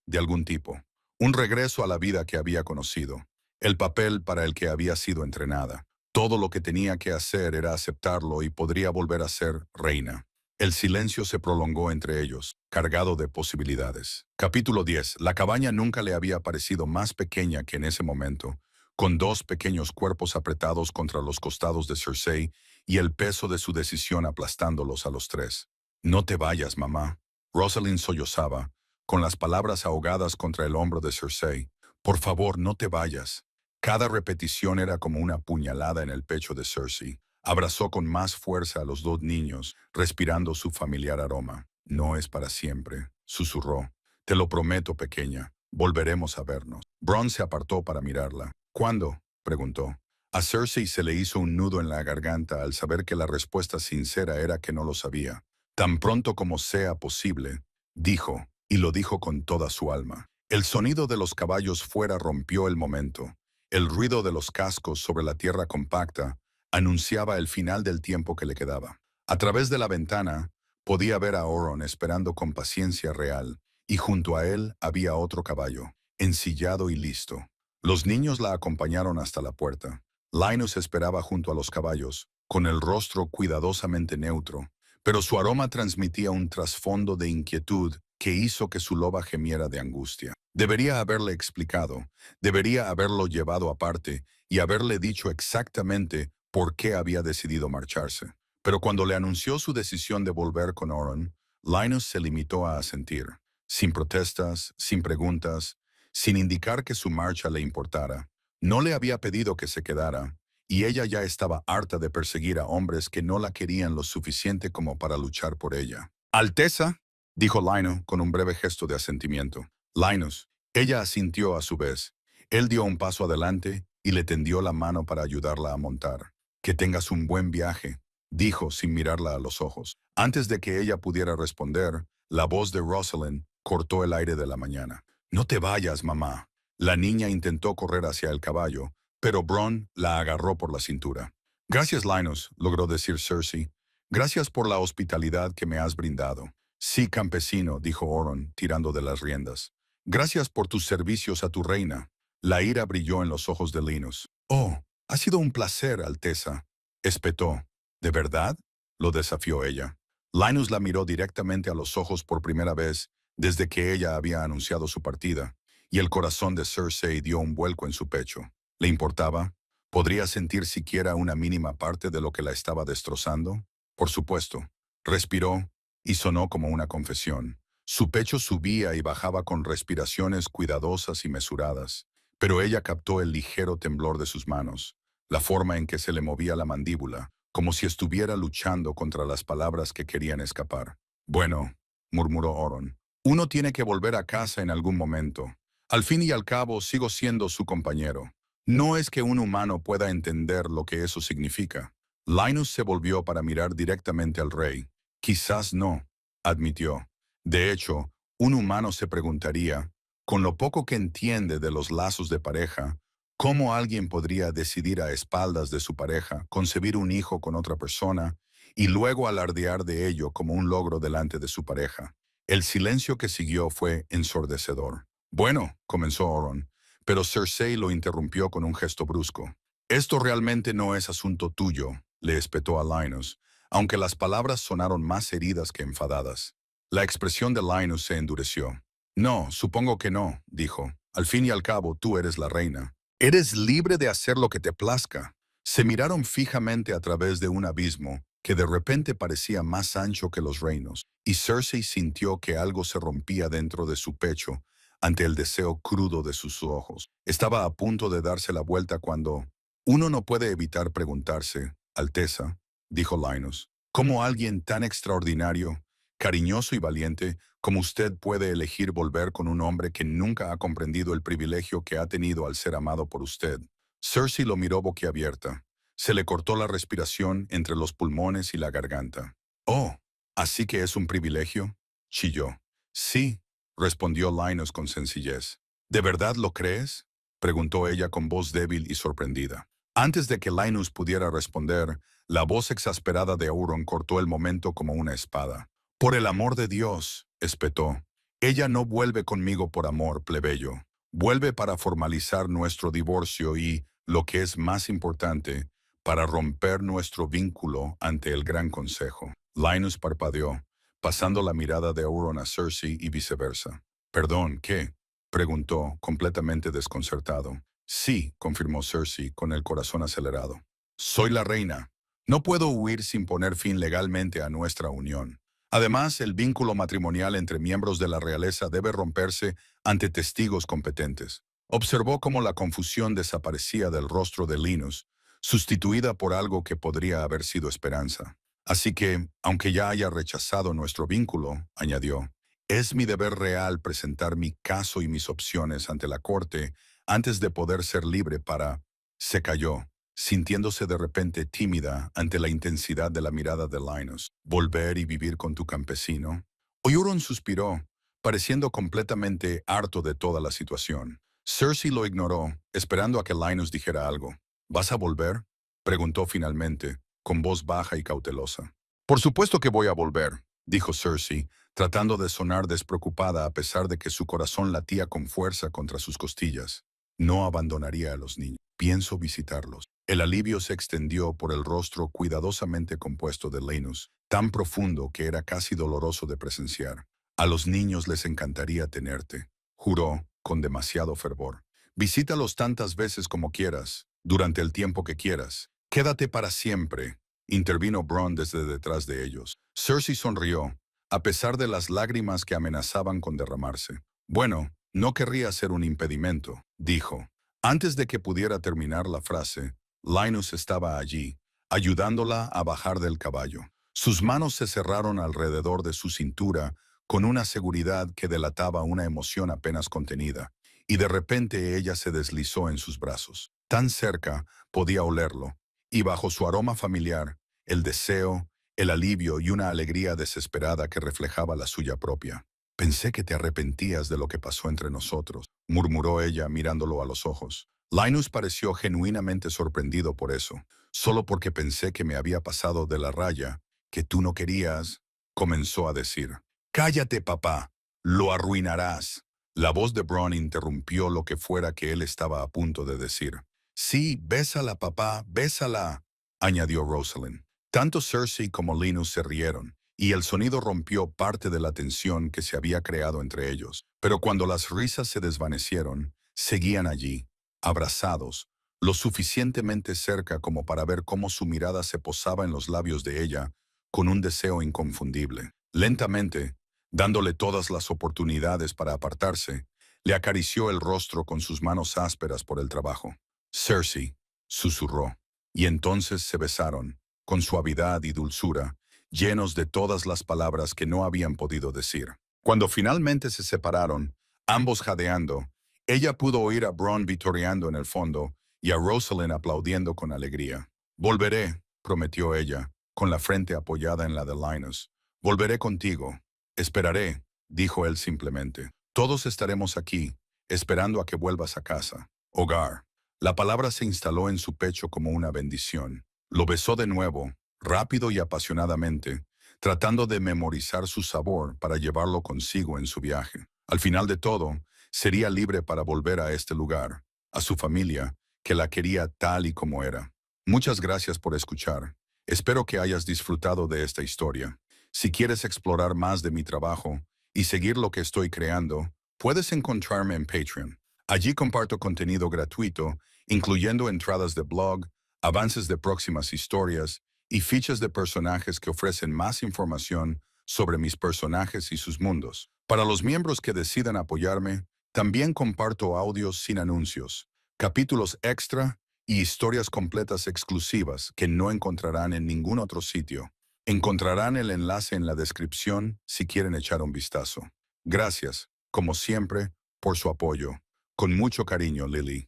de algún tipo. Un regreso a la vida que había conocido. El papel para el que había sido entrenada. Todo lo que tenía que hacer era aceptarlo y podría volver a ser reina. El silencio se prolongó entre ellos, cargado de posibilidades. Capítulo 10. La cabaña nunca le había parecido más pequeña que en ese momento, con dos pequeños cuerpos apretados contra los costados de Cersei y el peso de su decisión aplastándolos a los tres. No te vayas, mamá. Rosalind sollozaba, con las palabras ahogadas contra el hombro de Cersei. Por favor, no te vayas. Cada repetición era como una puñalada en el pecho de Cersei. Abrazó con más fuerza a los dos niños, respirando su familiar aroma. No es para siempre, susurró. Te lo prometo, pequeña. Volveremos a vernos. Bronn se apartó para mirarla. ¿Cuándo?, preguntó. A Cersei se le hizo un nudo en la garganta al saber que la respuesta sincera era que no lo sabía. Tan pronto como sea posible, dijo, y lo dijo con toda su alma. El sonido de los caballos fuera rompió el momento. El ruido de los cascos sobre la tierra compacta anunciaba el final del tiempo que le quedaba. A través de la ventana, podía ver a Oron esperando con paciencia real, y junto a él había otro caballo, ensillado y listo. Los niños la acompañaron hasta la puerta. Linus esperaba junto a los caballos, con el rostro cuidadosamente neutro, pero su aroma transmitía un trasfondo de inquietud que hizo que su loba gemiera de angustia. Debería haberle explicado, debería haberlo llevado aparte y haberle dicho exactamente por qué había decidido marcharse. Pero cuando le anunció su decisión de volver con Oron, Linus se limitó a asentir, sin protestas, sin preguntas, sin indicar que su marcha le importara. No le había pedido que se quedara, y ella ya estaba harta de perseguir a hombres que no la querían lo suficiente como para luchar por ella. «Alteza», dijo Linus con un breve gesto de asentimiento. «Linus». Ella asintió a su vez. Él dio un paso adelante y le tendió la mano para ayudarla a montar. «Que tengas un buen viaje», dijo sin mirarla a los ojos. Antes de que ella pudiera responder, la voz de Rosalind cortó el aire de la mañana. «No te vayas, mamá». La niña intentó correr hacia el caballo, pero Bronn la agarró por la cintura. «Gracias, Linus», logró decir Cersei. «Gracias por la hospitalidad que me has brindado». «Sí, campesino», dijo Oron, tirando de las riendas. «Gracias por tus servicios a tu reina». La ira brilló en los ojos de Linus. «Oh, ha sido un placer, Alteza», espetó. «¿De verdad?», lo desafió ella. Linus la miró directamente a los ojos por primera vez desde que ella había anunciado su partida, y el corazón de Cersei dio un vuelco en su pecho. ¿Le importaba? ¿Podría sentir siquiera una mínima parte de lo que la estaba destrozando? Por supuesto. Respiró y sonó como una confesión. Su pecho subía y bajaba con respiraciones cuidadosas y mesuradas, pero ella captó el ligero temblor de sus manos, la forma en que se le movía la mandíbula, como si estuviera luchando contra las palabras que querían escapar. «Bueno», murmuró Oron, «uno tiene que volver a casa en algún momento. Al fin y al cabo, sigo siendo su compañero. No es que un humano pueda entender lo que eso significa». Linus se volvió para mirar directamente al rey. «Quizás no», admitió. «De hecho, un humano se preguntaría, con lo poco que entiende de los lazos de pareja, ¿cómo alguien podría decidir a espaldas de su pareja concebir un hijo con otra persona y luego alardear de ello como un logro delante de su pareja?» El silencio que siguió fue ensordecedor. «Bueno», comenzó Oron, pero Cersei lo interrumpió con un gesto brusco. «Esto realmente no es asunto tuyo», le espetó a Linus, aunque las palabras sonaron más heridas que enfadadas. La expresión de Linus se endureció. «No, supongo que no», dijo. «Al fin y al cabo, tú eres la reina. Eres libre de hacer lo que te plazca». Se miraron fijamente a través de un abismo que de repente parecía más ancho que los reinos, y Cersei sintió que algo se rompía dentro de su pecho ante el deseo crudo de sus ojos. Estaba a punto de darse la vuelta cuando... «Uno no puede evitar preguntarse, Alteza», dijo Linus, «cómo alguien tan extraordinario, cariñoso y valiente como usted puede elegir volver con un hombre que nunca ha comprendido el privilegio que ha tenido al ser amado por usted». Cersei lo miró boquiabierta. Se le cortó la respiración entre los pulmones y la garganta. «Oh, ¿así que es un privilegio?», chilló. «Sí», respondió Linus con sencillez. «¿De verdad lo crees?», preguntó ella con voz débil y sorprendida. Antes de que Linus pudiera responder, la voz exasperada de Euron cortó el momento como una espada. «Por el amor de Dios», espetó. «Ella no vuelve conmigo por amor, plebeyo. Vuelve para formalizar nuestro divorcio y, lo que es más importante, para romper nuestro vínculo ante el Gran Consejo». Linus parpadeó, pasando la mirada de Euron a Cersei y viceversa. «Perdón, ¿qué?», preguntó, completamente desconcertado. «Sí», confirmó Cersei con el corazón acelerado. «Soy la reina. No puedo huir sin poner fin legalmente a nuestra unión. Además, el vínculo matrimonial entre miembros de la realeza debe romperse ante testigos competentes». Observó cómo la confusión desaparecía del rostro de Linus, sustituida por algo que podría haber sido esperanza. «Así que, aunque ya haya rechazado nuestro vínculo», añadió, «es mi deber real presentar mi caso y mis opciones ante la corte antes de poder ser libre para...». Se calló, sintiéndose de repente tímida ante la intensidad de la mirada de Linus. «¿Volver y vivir con tu campesino?». Euron suspiró, pareciendo completamente harto de toda la situación. Cersei lo ignoró, esperando a que Linus dijera algo. «¿Vas a volver?», preguntó finalmente, con voz baja y cautelosa. «Por supuesto que voy a volver», dijo Cersei, tratando de sonar despreocupada a pesar de que su corazón latía con fuerza contra sus costillas. «No abandonaría a los niños. Pienso visitarlos». El alivio se extendió por el rostro cuidadosamente compuesto de Linus, tan profundo que era casi doloroso de presenciar. «A los niños les encantaría tenerte», juró, con demasiado fervor. «Visítalos tantas veces como quieras, durante el tiempo que quieras. Quédate para siempre», intervino Bronn desde detrás de ellos. Cersei sonrió, a pesar de las lágrimas que amenazaban con derramarse. «Bueno, no querría ser un impedimento», dijo. Antes de que pudiera terminar la frase, Linus estaba allí, ayudándola a bajar del caballo. Sus manos se cerraron alrededor de su cintura con una seguridad que delataba una emoción apenas contenida, y de repente ella se deslizó en sus brazos. Tan cerca podía olerlo, y bajo su aroma familiar, el deseo, el alivio y una alegría desesperada que reflejaba la suya propia. «Pensé que te arrepentías de lo que pasó entre nosotros», murmuró ella mirándolo a los ojos. Linus pareció genuinamente sorprendido por eso. «Solo porque pensé que me había pasado de la raya, que tú no querías», comenzó a decir. «Cállate, papá. Lo arruinarás». La voz de Bronn interrumpió lo que fuera que él estaba a punto de decir. «Sí, bésala, papá, bésala», añadió Rosalind. Tanto Cersei como Linus se rieron, y el sonido rompió parte de la tensión que se había creado entre ellos. Pero cuando las risas se desvanecieron, seguían allí, abrazados, lo suficientemente cerca como para ver cómo su mirada se posaba en los labios de ella, con un deseo inconfundible. Lentamente, dándole todas las oportunidades para apartarse, le acarició el rostro con sus manos ásperas por el trabajo. «Cersei», susurró, y entonces se besaron, con suavidad y dulzura, llenos de todas las palabras que no habían podido decir. Cuando finalmente se separaron, ambos jadeando, ella pudo oír a Bronn vitoreando en el fondo y a Rosalind aplaudiendo con alegría. «Volveré», prometió ella, con la frente apoyada en la de Linus. «Volveré contigo». «Esperaré», dijo él simplemente. «Todos estaremos aquí, esperando a que vuelvas a casa. Hogar». La palabra se instaló en su pecho como una bendición. Lo besó de nuevo, rápido y apasionadamente, tratando de memorizar su sabor para llevarlo consigo en su viaje. Al final de todo, sería libre para volver a este lugar, a su familia, que la quería tal y como era. Muchas gracias por escuchar. Espero que hayas disfrutado de esta historia. Si quieres explorar más de mi trabajo y seguir lo que estoy creando, puedes encontrarme en Patreon. Allí comparto contenido gratuito, incluyendo entradas de blog, avances de próximas historias y fichas de personajes que ofrecen más información sobre mis personajes y sus mundos. Para los miembros que decidan apoyarme, también comparto audios sin anuncios, capítulos extra y historias completas exclusivas que no encontrarán en ningún otro sitio. Encontrarán el enlace en la descripción si quieren echar un vistazo. Gracias, como siempre, por su apoyo. Con mucho cariño, Lily.